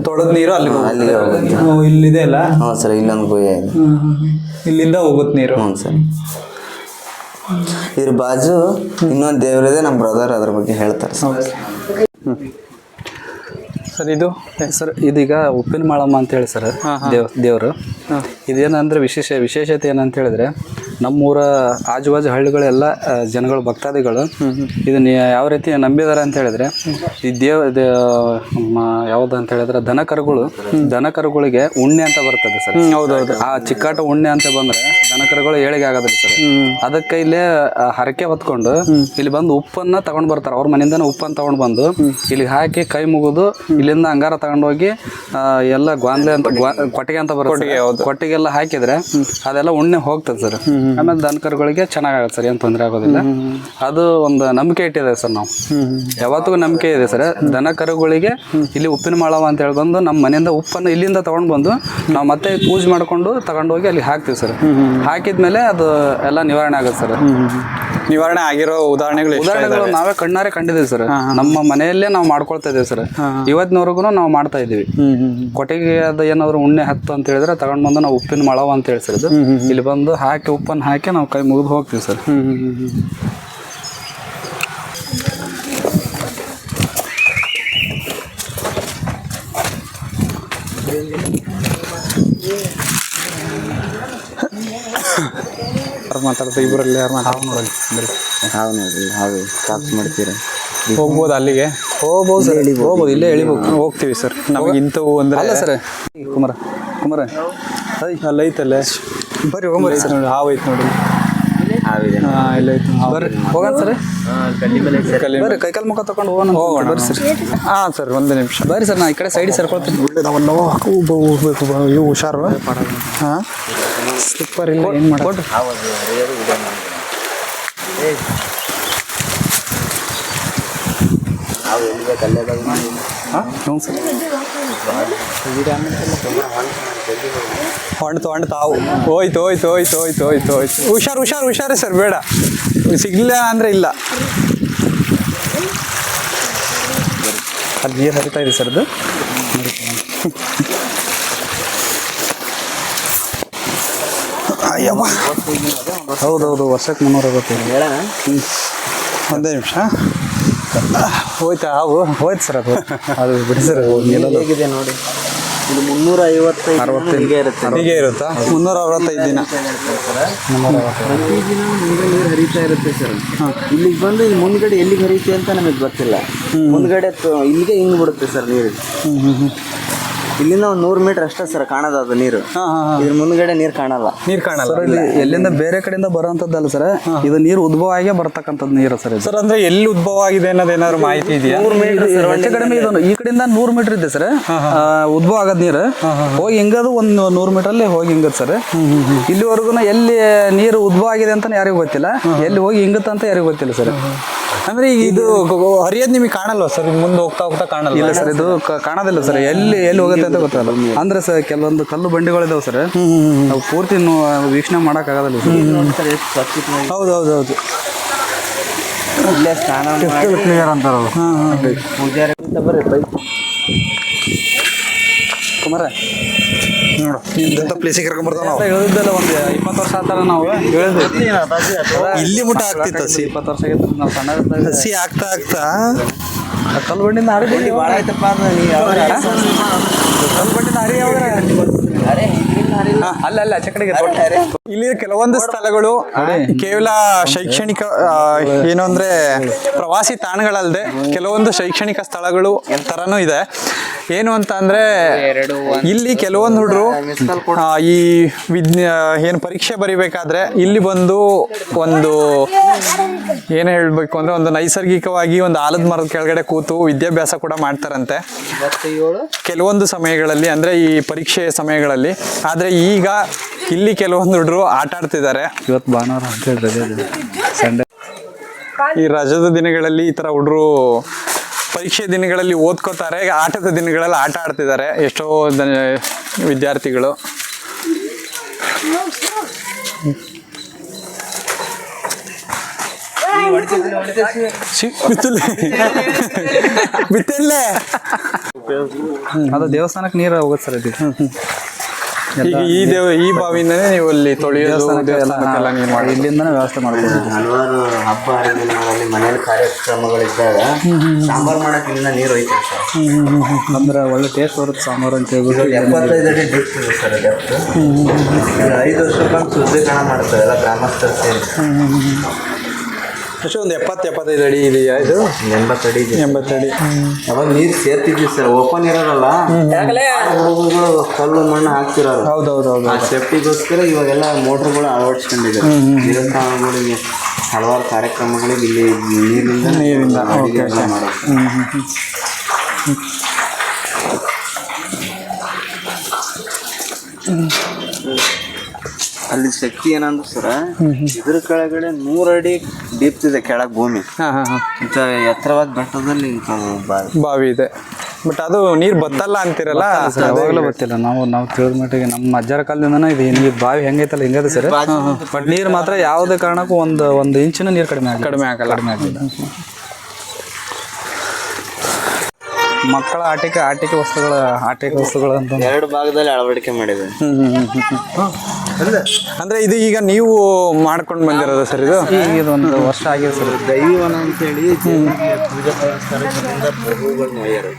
ತೊಳೆದ ನೀರು ಅಲ್ಲಿಗೆ ಹೋಗುತ್ತೆ. ಇಲ್ಲಿದೆ ಅಲ್ಲ? ಹ್ಞೂ ಸರ್. ಇಲ್ಲೊಂದು ಗುಹೆ ಇದೆ, ಇಲ್ಲಿಂದ ಹೋಗುತ್ತೆ ನೀರು. ಹ್ಞೂ ಸರ್. ಇದ್ರ ಬಾಜು ಇನ್ನೊಂದು ದೇವರಿದೆ, ನಮ್ಮ ಬ್ರದರ್ ಅದ್ರ ಬಗ್ಗೆ ಹೇಳ್ತಾರೆ ಸರ್. ಸರ್ ಇದು ಸರ್ ಇದೀಗ ಉಪ್ಪಿನ ಮಾಳಮ್ಮ ಅಂತ ಹೇಳಿ ಸರ್ ದೇವರು. ಇದೇನಂದ್ರೆ ವಿಶೇಷತೆ ಏನಂತ ಹೇಳಿದ್ರೆ ನಮ್ಮೂರ ಆಜುಬಾಜು ಹಳ್ಳಿಗಳೆಲ್ಲ ಜನಗಳು ಭಕ್ತಾದಿಗಳು ಇದನ್ನ ಯಾವ ರೀತಿ ನಂಬಿದಾರೆ ಅಂತ ಹೇಳಿದ್ರೆ ಈ ಯಾವ್ದು ಅಂತ ಹೇಳಿದ್ರೆ ದನಕರುಗಳಿಗೆ ಉಣ್ಣೆ ಅಂತ ಬರ್ತದೆ ಸರ್. ಹೌದೌದು. ಆ ಚಿಕ್ಕಾಟ ಉಣ್ಣೆ ಅಂತ ಬಂದ್ರೆ ದನಕರುಗಳು ಏಳಿಗೆ ಆಗೋದಿಲ್ಲ ಸರ್. ಅದಕ್ಕೆ ಇಲ್ಲೇ ಹರಕೆ ಹೊತ್ಕೊಂಡು ಇಲ್ಲಿ ಬಂದು ಉಪ್ಪನ್ನ ತಗೊಂಡ್ ಬರ್ತಾರೆ. ಅವ್ರ ಮನೆಯಿಂದನೇ ಉಪ್ಪನ್ನು ತಗೊಂಡ್ ಬಂದು ಇಲ್ಲಿ ಹಾಕಿ ಕೈ ಮುಗಿದು ಇಲ್ಲಿಂದ ಅಂಗಾರ ತಗೊಂಡೋಗಿ ಎಲ್ಲ ಗಾಂದ್ಲೆ ಅಂತ ಕೊಟ್ಟಿಗೆ ಅಂತ ಬರುತ್ತೆ. ಕೊಟ್ಟಿಗೆಲ್ಲ ಹಾಕಿದ್ರೆ ಅದೆಲ್ಲ ಉಣ್ಣೆ ಹೋಗ್ತದೆ ಸರ್. ಆಮೇಲೆ ದನಕರುಗಳಿಗೆ ಚೆನ್ನಾಗಾಗತ್ತೆ ಸರ್, ಏನು ತೊಂದರೆ ಆಗೋದಿಲ್ಲ. ಅದು ಒಂದು ನಂಬಿಕೆ ಇಟ್ಟಿದೆ ಸರ್. ನಾವು ಯಾವತ್ತಿಗೂ ನಂಬಿಕೆ ಇದೆ ಸರ್. ದನ ಕರುಗಳಿಗೆ ಇಲ್ಲಿ ಉಪ್ಪಿನ ಮಾಳವ ಅಂತ ಹೇಳಿ ಬಂದು ನಮ್ಮ ಮನೆಯಿಂದ ಉಪ್ಪನ್ನು ಇಲ್ಲಿಂದ ತಗೊಂಡು ಬಂದು ನಾವು ಮತ್ತೆ ಪೂಜೆ ಮಾಡ್ಕೊಂಡು ತಗೊಂಡೋಗಿ ಅಲ್ಲಿ ಹಾಕ್ತೀವಿ ಸರ್. ಹಾಕಿದ್ಮೇಲೆ ಅದು ಎಲ್ಲ ನಿವಾರಣೆ ಆಗುತ್ತೆ ಸರ್. ನಿವಾರಣೆ ಆಗಿರೋ ಉದಾಹರಣೆಗಳು ನಾವೇ ಕಣ್ಣಾರೆ ಕಂಡಿದ್ದೀವಿ ಸರ್. ನಮ್ಮ ಮನೆಯಲ್ಲೇ ನಾವು ಮಾಡ್ಕೊಳ್ತಾ ಇದೀವಿ ಸರ್. ಇವತ್ತಿನವರೆಗೂ ನಾವು ಮಾಡ್ತಾ ಇದೀವಿ. ಕೊಟ್ಟಿಗೆ ಅದು ಏನಾದ್ರು ಉಣ್ಣೆ ಹತ್ತು ಅಂತ ಹೇಳಿದ್ರೆ ತಗೊಂಡ್ ಬಂದು ನಾವು ಉಪ್ಪಿನ ಮಾಳವ ಅಂತ ಹೇಳ್ಸಿರೋದು ಇಲ್ಲಿ ಬಂದು ಹಾಕಿ ಉಪ್ಪನ್ನು ಹಾಕಿ ನಾವು ಕೈ ಮುಗಿದು ಹೋಗ್ತೀವಿ ಸರ್. ಮಾತಾಡ್ತಾ ಇಬ್ಬರಲ್ಲಿ ಯಾರು ನೋಡಲಿ ಹಾವು ನೋಡ್ರಿ, ಹಾವು ಕಾಪ್ಸ್ ಮಾಡ್ತೀರ. ಹೋಗ್ಬೋದು ಅಲ್ಲಿಗೆ? ಹೋಗ್ಬೋದು ಸರ್, ಹೋಗ್ಬೋದು. ಇಲ್ಲೇ ಎಳಿಬೇಕು. ಹೋಗ್ತೀವಿ ಸರ್. ನಮಗೆ ಇಂಥವು ಅಂದ್ರೆ ಅಲ್ಲ ಸರ್. ಕುಮಾರ ಅಲ್ಲಿ ಐತಲ್ಲೇ ಬರ್ರಿ ಹೋಗ್ಬರ್ರಿ ಸರ್. ನೋಡಿ ಹಾವು ಐತೆ ನೋಡಿ. ಹಾವಿದೆ ಇಲ್ಲ ಐತೆ. ಬರ್ರಿ ಹೋಗೋಣ ಸರ್. ಬರ್ರಿ ಕೈಕಾಲು ಮುಖ ತಗೊಂಡು ಹೋಗೋಣ ಬರ್ರಿ ಸರ್. ಹಾಂ ಸರ್, ಒಂದು ನಿಮಿಷ ಬರ್ರಿ ಸರ್. ನಾ ಈ ಕಡೆ ಸೈಡ್ ಸರ್ಕೊಳ್ತೀನಿ. ಹೋಗ್ಬೇಕು ಇವು ಹುಷಾರು. ಹಾಂ, ಸ್ಲಿಪ್ಪರ್ ಇಲ್ಲ, ಏನು ಮಾಡೋದು? ಹ್ಞೂ ಸರ್. ಹೊಂಡ್ತು ತಾವು ಹೋಯ್ತು. ಹುಷಾರು ಸರ್. ಬೇಡ, ಸಿಗ್ಲಿಲ್ಲ ಅಂದರೆ ಇಲ್ಲ. ಅದು ನೀರು ಹರಿತಾ ಇದೆ ಸರ್. ಅದು ಹೌದೌದು, ವರ್ಷಕ್ಕೆ 360. ಒಂದೇ ನಿಮಿಷ. ಹೋಯ್ತಾ ಹಾವು? ಹೋಯ್ತು ಸರ್. ಅದು ಬಿಡಿ ಸರ್. ಹೇಗಿದೆ ನೋಡಿ, ಇದು 350 ಹೀಗೆ ಇರುತ್ತಾ? 365 ದಿನ ಪ್ರತಿದಿನ ಮುಂದೆ ನೀರು ಹರಿತಾ ಇರುತ್ತೆ ಸರ್. ಇಲ್ಲಿಗೆ ಬಂದು ಇಲ್ಲಿ ಮುಂದ್ಗಡೆ ಎಲ್ಲಿಗೆ ಹರಿಯುತ್ತೆ ಅಂತ ನಮಗೆ ಗೊತ್ತಿಲ್ಲ. ಮುಂದ್ಗಡೆ ಇಲ್ಲಿಗೆ ಹಿಂಗ್ ಬಿಡುತ್ತೆ ಸರ್ ನೀರು. ಇಲ್ಲಿಂದ ಒಂದು 100 ಮೀಟರ್ ಅಷ್ಟೇ ಸರ್ ಕಾಣೋದು ಅದು ನೀರು. ಇದ್ರ ಮುಂದ್ಗಡೆ ನೀರು ಕಾಣಲ್ಲ. ಸರ್ ಇಲ್ಲಿ ಎಲ್ಲಿಂದ ಬೇರೆ ಕಡೆಯಿಂದ ಬರೋಂಥದ್ದಲ್ಲ ಸರ್. ಇದು ನೀರು ಉದ್ಭವ ಆಗೇ ಬರ್ತಕ್ಕಂಥದ್ದು ನೀರು ಸರ್. ಸರ್ ಅಂದ್ರೆ ಎಲ್ಲಿ ಉದ್ಭವ ಆಗಿದೆ ಅನ್ನೋದೇನಾದ್ರು ಮಾಹಿತಿ ಇದೆಯಾ? 100 ಮೀಟರ್ ಹೆಚ್ಚು ಕಡಿಮೆ ಇದನ್ನು ಈ ಕಡೆಯಿಂದ 100 ಮೀಟರ್ ಇದೆ ಸರ್. ಉದ್ಭವ ಆಗೋದು ನೀರು ಹೋಗಿ ಹಿಂಗದು ಒಂದು 100 ಮೀಟರ್ ಅಲ್ಲಿ ಹೋಗಿ ಹಿಂಗದ್ ಸರ್. ಇಲ್ಲಿವರೆಗೂ ಎಲ್ಲಿ ನೀರು ಉದ್ಭವ ಆಗಿದೆ ಅಂತ ಯಾರಿಗೂ ಗೊತ್ತಿಲ್ಲ, ಎಲ್ಲಿ ಹೋಗಿ ಹಿಂಗತ್ತ ಅಂತ ಯಾರಿಗೂ ಗೊತ್ತಿಲ್ಲ ಸರ್. ಅಂದ್ರೆ ಈಗ ಇದು ಹರಿಯೋದು ನಿಮಗೆ ಕಾಣಲ್ವಾ ಸರ್? ಮುಂದೆ ಹೋಗ್ತಾ ಕಾಣಲ್ಲ? ಇಲ್ಲ ಸರ್, ಇದು ಕಾಣೋದಿಲ್ಲ ಸರ್. ಎಲ್ಲಿ ಹೋಗುತ್ತೆ ಅಂತ ಗೊತ್ತಲ್ಲ. ಅಂದ್ರೆ ಸರ್ ಕೆಲವೊಂದು ಕಲ್ಲು ಬಂಡಿಗಳಿದಾವೆ ಸರ್, ನಾವು ಪೂರ್ತಿ ವೀಕ್ಷಣೆ ಮಾಡಕ್ ಆಗೋದಿಲ್ಲ ಸರ್. ಹೌದು. ಇಲ್ಲೇ ಸ್ನಾನ ಕ್ಲಿಯರ್ ಅಂತಾರ. ಪೂಜಾರಿ ಬರ್ರಿ ಬೈಕ್ ಕುಮಾರ ನೋಡು, ಇಂಥ ಪ್ಲೇಸಿಗೆ ಕರ್ಕೊಂಡ್ಬರ್ತಾವ ನಾವು. ಹೇಳಿದ್ದಲ್ಲ ಒಂದು 20 ವರ್ಷ ಆತರ ನಾವು ಹೇಳಿದ್ವಿ. ಇಲ್ಲಿ ಮುಟ್ಟ ಆಗ್ತಿತ್ತು ಹಸಿ. 20 ವರ್ಷ ಆಗಿತ್ತು ನಾವು ಸಣ್ಣ ಹಸಿ ಆಗ್ತಾ ಕಲ್ಲು ಬಂಡಿಂದ ಹರಿದು ಭಾಳ ಆಯ್ತಪ್ಪ. ಕಲ್ಲು ಬಂಡಿಂದ ಹರಿ ಅಲ್ಲ ಚಕಡಿಗೆ ಇಲ್ಲಿ ಕೆಲವೊಂದು ಸ್ಥಳಗಳು ಕೇವಲ ಶೈಕ್ಷಣಿಕ ಏನು ಅಂದ್ರೆ ಪ್ರವಾಸಿ ತಾಣಗಳಲ್ಲದೆ ಕೆಲವೊಂದು ಶೈಕ್ಷಣಿಕ ಸ್ಥಳಗಳು ತರನೂ ಇದೆ. ಏನು ಅಂತ ಅಂದ್ರೆ ಇಲ್ಲಿ ಕೆಲವೊಂದು ಹುಡುಗರು ಈ ಏನು ಪರೀಕ್ಷೆ ಬರಿಬೇಕಾದ್ರೆ ಇಲ್ಲಿ ಬಂದು ಒಂದು ಏನು ಹೇಳ್ಬೇಕು ಅಂದ್ರೆ ಒಂದು ನೈಸರ್ಗಿಕವಾಗಿ ಒಂದು ಆಲದ ಮರದ ಕೆಳಗಡೆ ಕೂತು ವಿದ್ಯಾಭ್ಯಾಸ ಕೂಡ ಮಾಡ್ತಾರಂತೆ ಕೆಲವೊಂದು ಸಮಯಗಳಲ್ಲಿ, ಅಂದ್ರೆ ಈ ಪರೀಕ್ಷೆ ಸಮಯಗಳಲ್ಲಿ. ಆದ್ರೆ ಈಗ ಇಲ್ಲಿ ಕೆಲವೊಂದು ಹುಡುಗರು ಆಟ ಆಡ್ತಿದ್ದಾರೆ. ಇವತ್ತು ಭಾನುವಾರ ಅಂತ ಹೇಳಿದ್ರೆ ಸಂಡೇ. ಈ ರಜದ ದಿನಗಳಲ್ಲಿ ಈ ತರ ಹುಡುಗರು ಪರೀಕ್ಷೆ ದಿನಗಳಲ್ಲಿ ಓದ್ಕೋತಾರೆ, ಆಟದ ದಿನಗಳಲ್ಲಿ ಆಟ ಆಡ್ತಿದ್ದಾರೆ ಎಷ್ಟೋ ವಿದ್ಯಾರ್ಥಿಗಳು. ಬಿತ್ತಲ್ಲೇ ಅದು ದೇವಸ್ಥಾನಕ್ಕೆ ನೀರು ಹೋಗುತ್ತೆ ಸರ್. ಇದು ಈಗ ಈ ಬಾವಿಯಿಂದನೇ ನೀವು ಅಲ್ಲಿ ತೊಳೆಯೋದು ದೇವಸ್ಥಾನಕ್ಕೆಲ್ಲ ನೀರು ಮಾಡಿ ಇಲ್ಲಿಂದನೇ ವ್ಯವಸ್ಥೆ ಮಾಡ್ಬೋದು. ಹಲವಾರು ಹಬ್ಬ ಹರಿದಿನಗಳಲ್ಲಿ ಮನೇಲಿ ಕಾರ್ಯಕ್ರಮಗಳಿದ್ದಾಗ ಸಾಂಬಾರು ಮಾಡಕ್ಕೆ ಇಲ್ಲಿಂದ ನೀರು ಹೋಯ್ತಾರೆ ಸರ್. ಅಂದ್ರೆ ಒಳ್ಳೆ ಟೇಸ್ಟ್ ಬರುತ್ತೆ ಸಾಂಬಾರು ಅಂತ ಹೇಳ್ಬಿಟ್ಟು 75 ಅಡಿ ಡೆಪ್ತ್ ಇದೆ ಸರ್. ಡೆಪ್ತ್ 5 ವರ್ಷಕ್ಕೊಂದು ಶುದ್ಧೀಕರಣ ಮಾಡ್ತಾರೆ ಎಲ್ಲ ಗ್ರಾಮಸ್ಥರು ಸೇರಿ. ಅಷ್ಟು ಒಂದು 70-75 ಅಡಿ ಇದೆಯಾ ಇದು? 80 ಅಡಿ ಇದೆ. 80 ಅಡಿ. ಅವಾಗ ನೀರು ಸೇರ್ತಿದ್ವಿ ಸರ್. ಓಪನ್ ಇರೋರಲ್ಲ, ಹುಡುಗರು ಕಲ್ಲು ಮಣ್ಣು ಹಾಕ್ತಿರೋರು. ಹೌದೌದು. ಆ ಸೇಫ್ಟಿಗೋಸ್ಕರ ಇವಾಗೆಲ್ಲ ಮೋಟ್ರ್ಗಳು ಅಳವಡಿಸ್ಕೊಂಡಿದ್ದಾರೆ. ದೇವಸ್ಥಾನಗಳಿಗೆ ಹಲವಾರು ಕಾರ್ಯಕ್ರಮಗಳಿಗೆ ಇಲ್ಲಿ ನೀರಿಂದ ಅಡುಗೆ ಎಲ್ಲ ಮಾಡೋದು. ಅಲ್ಲಿ ಶಕ್ತಿ ಏನಂದ್ರೆ ಸರ, ಇದ್ರ ಕೆಳಗಡೆ 100 ಅಡಿ ಡೀಪ್ ಇದೆ ಕೆಳಗೆ ಭೂಮಿ. ಇಂಥ ಎತ್ತರವಾದ ಬೆಟ್ಟದಲ್ಲಿ ಬಾವಿ ಇದೆ. ಬಟ್ ಅದು ನೀರು ಬತ್ತಲ್ಲ ಅಂತಿರಲ್ಲ, ಯಾವಾಗಲೂ ಗೊತ್ತಿಲ್ಲ. ನಾವು ತಿಳಿದ ಮಟ್ಟಿಗೆ ನಮ್ಮ ಅಜ್ಜರ ಕಾಲದಿಂದನೇ ಇದು ನೀರು ಬಾವಿ ಹೆಂಗೈತಲ್ಲ ಹಿಂಗದೆ ಸರ್. ಬಟ್ ನೀರು ಮಾತ್ರ ಯಾವುದೇ ಕಾರಣಕ್ಕೂ ಒಂದು ಇಂಚಿನ ನೀರು ಕಡಿಮೆ ಆಗಿಲ್ಲ. ಮಕ್ಕಳ ಆಟಿಕೆ ವಸ್ತುಗಳು ಅಂತ 2 ಭಾಗದಲ್ಲಿ ಅಳವಡಿಕೆ ಮಾಡಿದೆ. ಅಂದ್ರೆ ಇದು ಈಗ ನೀವು ಮಾಡ್ಕೊಂಡು ಬಂದಿರೋದು ಸರ್? ಇದು 1 ವರ್ಷ ಆಗಿದೆ ಸರ್. ದೈವವನ ಅಂತೇಳಿ ಪೂಜಾ ಪುರಸ್ಕಾರದಿಂದ ಪ್ರಭುಗಳನ್ನ ಒಯ್ಯರು.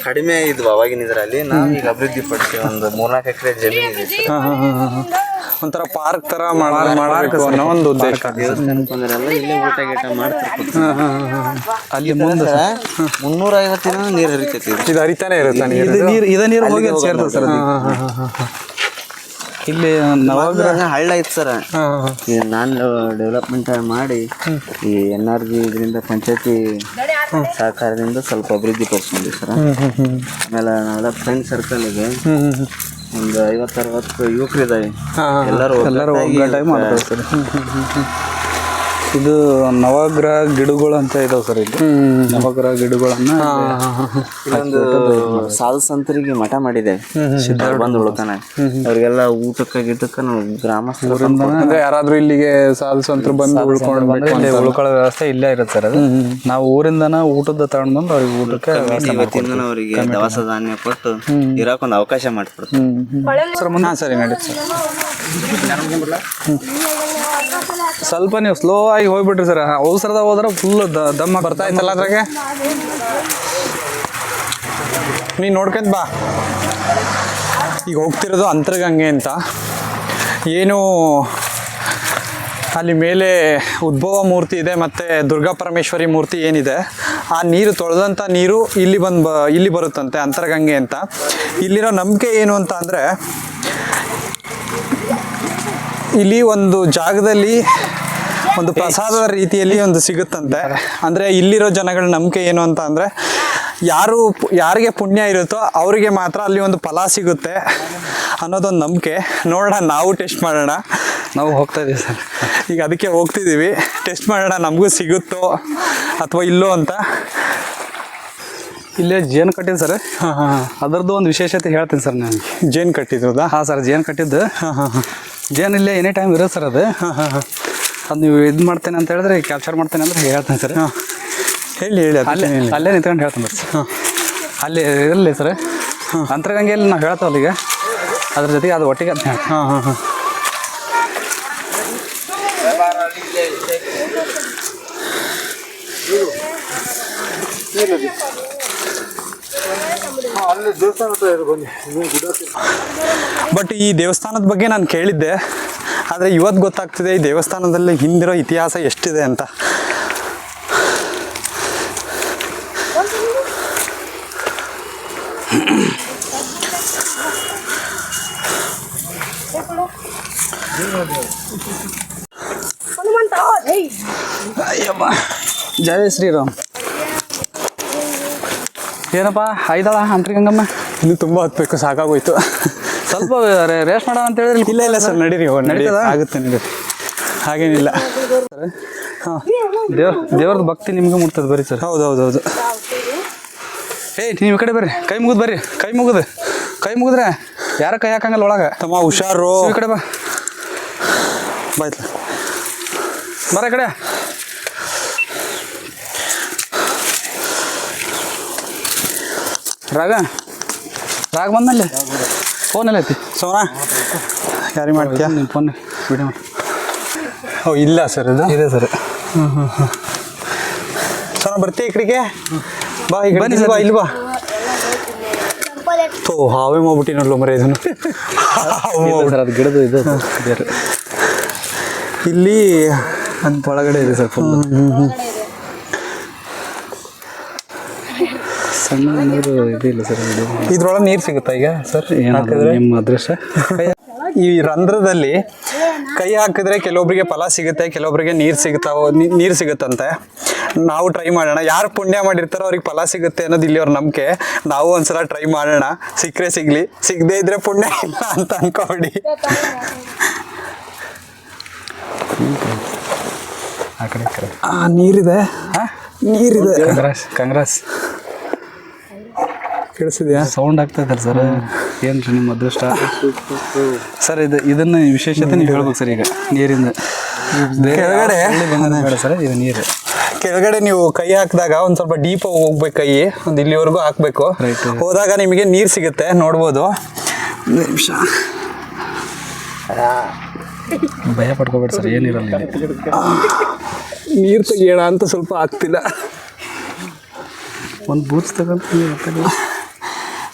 ಕಡಿಮೆ ಇದ್ವು ಅವಾಗಿನ ಇದರಲ್ಲಿ. ನಾವು ಈಗ ಅಭಿವೃದ್ಧಿ ಪಡಿಸಿ ಒಂದು 3-4 ಎಕರೆ ಜಮೀನು ಇದೆ. ಒಂಥರ ಪಾರ್ಕ್ ತರ ಮಾಡಬೇಕು ಅನ್ನೋ ಒಂದು ಉದ್ದೇಶ. ದೇವಸ್ಥಾನಕ್ಕೆ ಬಂದ್ರೆಲ್ಲ ಇಲ್ಲೇ ಊಟ ಗೀಟ ಮಾಡ್ತಿರ್ಬೋದು. ಅಲ್ಲಿ ಮುಂದೆ 350 ನೀರು ಹರಿತೈತಿ. ಇದು ಹರಿತಾನೆ ಇರುತ್ತೆ ನೀರು ಹೋಗಿ ಸೇರ್ತದೆ ಸರ್. ಇಲ್ಲಿ ನವಗ್ರಹ ಹಳ್ಳ ಇತ್ತು ಸರ್. ಈಗ ಡೆವಲಪ್ಮೆಂಟ್ ಮಾಡಿ ಈ NRG ಇದರಿಂದ ಪಂಚಾಯತಿ ಸಹಕಾರದಿಂದ ಸ್ವಲ್ಪ ಅಭಿವೃದ್ಧಿ ಪಡಿಸ್ಕೊಂಡ್ವಿ ಸರ್. ಆಮೇಲೆ ನಾವೆಲ್ಲ ಫ್ರೆಂಡ್ ಸರ್ಕಲ್ ಇದೆ, ಒಂದು 50-60 ಯುವಕರು ಇದ್ದಾವೆ. ಎಲ್ಲರೂ ಒಗ್ಗಟ್ಟಾಗಿ ಮಾಡ್ತಾರೆ ಸರ್. ಇದು ನವಗ್ರಹ ಗಿಡಗಳು ಅಂತ ಇದಾವೆ ಸರ್. ಇಲ್ಲಿ ನವಗ್ರಹ ಗಿಡಗಳನ್ನ ಒಂದು ಸಾಧು ಸಂತರಿಗೆ ಮಠ ಮಾಡಿದೆ. ಸಿದ್ಧರು ಬಂದು ಉಳ್ಕನ ಅವ್ರಿಗೆಲ್ಲ ಗಿಟ್ಟಕ್ಕೆ ನಾವು ಗ್ರಾಮಸ್ಥರಿಂದ ಅಂದ್ರೆ ಯಾರಾದ್ರೂ ಇಲ್ಲಿಗೆ ಸಾಧು ಸಂತರು ಬಂದು ಉಳ್ಕೊಳ್ಳೋ ವ್ಯವಸ್ಥೆ ಇಲ್ಲೇ ಇರುತ್ತೆ ಸರ್. ಅದು ನಾವು ಊರಿಂದನ ಊಟದ ತಗೊಂಡ್ ಬಂದು ಅವ್ರಿಗೆ ಊಟಕ್ಕೆ ಇವತ್ತಿಂದ ಅವರಿಗೆ ದವಸ ಧಾನ್ಯ ಕೊಟ್ಟು ಇರಾಕ್ ಒಂದು ಅವಕಾಶ ಮಾಡಿಕೊಡ್ತೀವಿ ಸರಿ ನಡೀತು ಸರ್. ಸ್ವಲ್ಪ ನೀವು ಸ್ಲೋ ಆಗಿ ಹೋಗ್ಬಿಟ್ರಿ ಸರ್. ಅವಸರದ ಹೋದ್ರೆ ಫುಲ್ ದಮ್ಮ ಬರ್ತಾ ಇತ್ತಲ್ಲ ಅದ್ರಾಗೆ. ನೀನು ನೋಡ್ಕೊಂತ ಬಾ. ಈಗ ಹೋಗ್ತಿರೋದು ಅಂತರಗಂಗೆ ಅಂತ. ಏನು ಅಲ್ಲಿ ಮೇಲೆ ಉದ್ಭವ ಮೂರ್ತಿ ಇದೆ ಮತ್ತು ದುರ್ಗಾ ಪರಮೇಶ್ವರಿ ಮೂರ್ತಿ ಏನಿದೆ, ಆ ನೀರು ತೊಳೆದಂಥ ನೀರು ಇಲ್ಲಿ ಬರುತ್ತಂತೆ ಅಂತರಗಂಗೆ ಅಂತ. ಇಲ್ಲಿರೋ ನಂಬಿಕೆ ಏನು ಅಂತ ಅಂದರೆ, ಇಲ್ಲಿ ಒಂದು ಜಾಗದಲ್ಲಿ ಒಂದು ಪ್ರಸಾದದ ರೀತಿಯಲ್ಲಿ ಒಂದು ಸಿಗುತ್ತಂತೆ. ಅಂದರೆ ಇಲ್ಲಿರೋ ಜನಗಳ ನಂಬಿಕೆ ಏನು ಅಂತ ಅಂದರೆ, ಯಾರಿಗೆ ಪುಣ್ಯ ಇರುತ್ತೋ ಅವರಿಗೆ ಮಾತ್ರ ಅಲ್ಲಿ ಒಂದು ಫಲ ಸಿಗುತ್ತೆ ಅನ್ನೋದೊಂದು ನಂಬಿಕೆ. ನೋಡೋಣ, ನಾವು ಟೆಸ್ಟ್ ಮಾಡೋಣ. ನಾವು ಹೋಗ್ತಾ ಇದೀವಿ ಸರ್. ಈಗ ಅದಕ್ಕೆ ಹೋಗ್ತಿದ್ದೀವಿ. ಟೆಸ್ಟ್ ಮಾಡೋಣ ನಮಗೂ ಸಿಗುತ್ತೋ ಅಥವಾ ಇಲ್ಲೋ ಅಂತ. ಇಲ್ಲೇ ಜೇನು ಕಟ್ಟಿದ್ದು ಸರ್. ಅದರದ್ದು ಒಂದು ವಿಶೇಷತೆ ಹೇಳ್ತೀನಿ ಸರ್ ನಾನು. ಜೇನು ಕಟ್ಟಿದ್ರದಾ? ಹಾಂ ಸರ್, ಜೇನು ಕಟ್ಟಿದ್ದು. ಜೇನು ಇಲ್ಲೇ ಎನಿ ಟೈಮ್ ಇರೋದು ಸರ್. ಅದು ಅದು ನೀವು ಇದು ಮಾಡ್ತೇನೆ ಅಂತ ಹೇಳಿದ್ರೆ, ಕ್ಯಾಪ್ಚರ್ ಮಾಡ್ತೇನೆ ಅಂದರೆ ಹೇಳ್ತೇನೆ ಸರ್. ಹೇಳಿ ಅಲ್ಲೇ ನಿಂತ್ಕೊಂಡು ಹೇಳ್ತೇನೆ ಸರ್. ಅಲ್ಲಿ ಇರಲಿ ಸರ್. ಅಂತರಗಂಗೆಯಲ್ಲಿ ನಾವು ಹೇಳ್ತೇವಲ್ಲ ಈಗ, ಅದ್ರ ಜೊತೆಗೆ ಅದು ಒಟ್ಟಿಗೆ ಅಂತ ಹೇಳ್ತೀನಿ. ಬಟ್ ಈ ದೇವಸ್ಥಾನದ ಬಗ್ಗೆ ನಾನು ಕೇಳಿದ್ದೆ, ಆದರೆ ಇವತ್ತು ಗೊತ್ತಾಗ್ತಿದೆ ಈ ದೇವಸ್ಥಾನದಲ್ಲಿ ಹಿಂದಿರೋ ಇತಿಹಾಸ ಎಷ್ಟಿದೆ ಅಂತ. ಅಯ್ಯಮ್ಮ, ಜಯ ಶ್ರೀರಾಮ್. ಏನಪ್ಪ ಐದಾಳ ಅಂತರಗಂಗಮ್ಮ? ಇನ್ನು ತುಂಬ ಹೊತ್ಬೇಕು, ಸಾಕಾಗೋಯ್ತು. ಸ್ವಲ್ಪ ರೇಸ್ಟ್ ಮಾಡೋಣ ಅಂತ ಹೇಳಿದ್ರೆ. ಇಲ್ಲ ಸರ್, ನಡೀರಿ. ನಡೀತದ? ಆಗುತ್ತೆ, ನಡೀರಿ, ಹಾಗೇನಿಲ್ಲ. ಹಾಂ, ದೇವ್ರದ್ದು ಭಕ್ತಿ ನಿಮ್ಗೆ ಮುಟ್ತದೆ ಬರ್ರಿ ಸರ್. ಹೌದು. ನೀವು ಈ ಕಡೆ ಬರ್ರಿ, ಕೈ ಮುಗಿದ್ರಿ. ಕೈ ಮುಗಿದ್ರೆ ಯಾರ ಕೈ ಹಾಕಂಗಲ್ಲ ಒಳಗೆ. ತಮ್ಮ ಹುಷಾರು. ಈ ಕಡೆ ಬಾ, ಬಾಯ್ತು ಬರ ಈ ಕಡೆ. ರಾಗ ಬಂದಲ್ಲಿ ಫೋನೆಲ್ಲ ಐತಿ ಸೋನಾ ಯಾರಿಗೆ ಮಾಡ್ತೀಯಾ ನಿಮ್ಮ ಫೋನ್ ವಿಡಿಯೋ ಮಾಡಿ. ಓ ಇಲ್ಲ ಸರ್ ಇದು ಇದೆ ಸರ್. ಸೋನಾ ಬರ್ತೀಯ ಈ ಕಡೆಗೆ ಬಾ ಈ ಬನ್ನಿ ಕಡೆ ಸರ್. ಬಾ ಇಲ್ಲಿ ಬಾ ತೋ ಹಾವೇ ಮಾಡ್ಬಿಟ್ಟಿನಲ್ಲ ಮರ ಇದನ್ನು ಸರ್ ಅದು ಗಿಡದು ಇದೆ ಬೇರೆ ಇಲ್ಲಿ ಅಂತ ಒಳಗಡೆ ಇದೆ ಸರ್ ಫುಲ್ ಸಣ್ಣ ನೀರು ಇದಿಲ್ಲ ಸರ್ ವಿಡಿಯೋ ಇದ್ರೊಳಗೆ ನೀರು ಸಿಗುತ್ತಾ ಈಗ ಸರ್ ಏನಾದ್ರೆ ನಿಮ್ಮ ಅದೃಷ್ಟ. ಈ ರಂಧ್ರದಲ್ಲಿ ಕೈ ಹಾಕಿದ್ರೆ ಕೆಲವೊಬ್ಬರಿಗೆ ಫಲ ಸಿಗುತ್ತೆ, ಕೆಲವೊಬ್ಬರಿಗೆ ನೀರು ಸಿಗುತ್ತಂತೆ. ನಾವು ಟ್ರೈ ಮಾಡೋಣ, ಯಾರು ಪುಣ್ಯ ಮಾಡಿರ್ತಾರೋ ಅವ್ರಿಗೆ ಫಲ ಸಿಗುತ್ತೆ ಅನ್ನೋದು ಇಲ್ಲಿ ಅವ್ರ ನಂಬಿಕೆ. ನಾವು ಒಂದ್ಸಲ ಟ್ರೈ ಮಾಡೋಣ, ಸಿಕ್ಕರೆ ಸಿಗ್ಲಿ, ಸಿಗದೆ ಇದ್ರೆ ಪುಣ್ಯ ಇಲ್ಲ ಅಂತ ಅನ್ಕೋಬೇಡಿ. ಆ ಕಡೆ ಈ ಕಡೆ ನೀರಿದೆ, ನೀರಿದೆ. ಕಾಂಗ್ರೆಸ್ ಕೇಳಿಸಿದ್ಯಾ? ಸೌಂಡ್ ಆಗ್ತಾ ಇದ್ದಾರೆ ಸರ್. ಏನು ರೀ ನಿಮ್ಮ ಅದೃಷ್ಟ ಸರ್. ಇದನ್ನ ವಿಶೇಷತೆ ನೀವು ಹೇಳ್ಬೇಕು ಸರ್. ಈಗ ನೀರಿಂದ ಕೆಳಗಡೆ ಬೇಡ ಸರ್, ಇದು ನೀರು ಕೆಳಗಡೆ ನೀವು ಕೈ ಹಾಕಿದಾಗ ಒಂದು ಸ್ವಲ್ಪ ಡೀಪ್ ಹೋಗ್ಬೇಕು, ಕೈ ಒಂದು ಇಲ್ಲಿವರೆಗೂ ಹಾಕಬೇಕು. Right. ಹೋದಾಗ ನಿಮಗೆ ನೀರು ಸಿಗುತ್ತೆ, ನೋಡ್ಬೋದು. ನಿಮಿಷ ಭಯ ಪಡ್ಕೋಬೇಡಿ ಸರ್, ಏನಿರಲ್ಲ ನೀರು ತೆಗಿಯೋಣ ಅಂತ ಸ್ವಲ್ಪ ಆಗ್ತಿಲ್ಲ. ಒಂದು ಬೂಚ್ ತಗೊಂಡು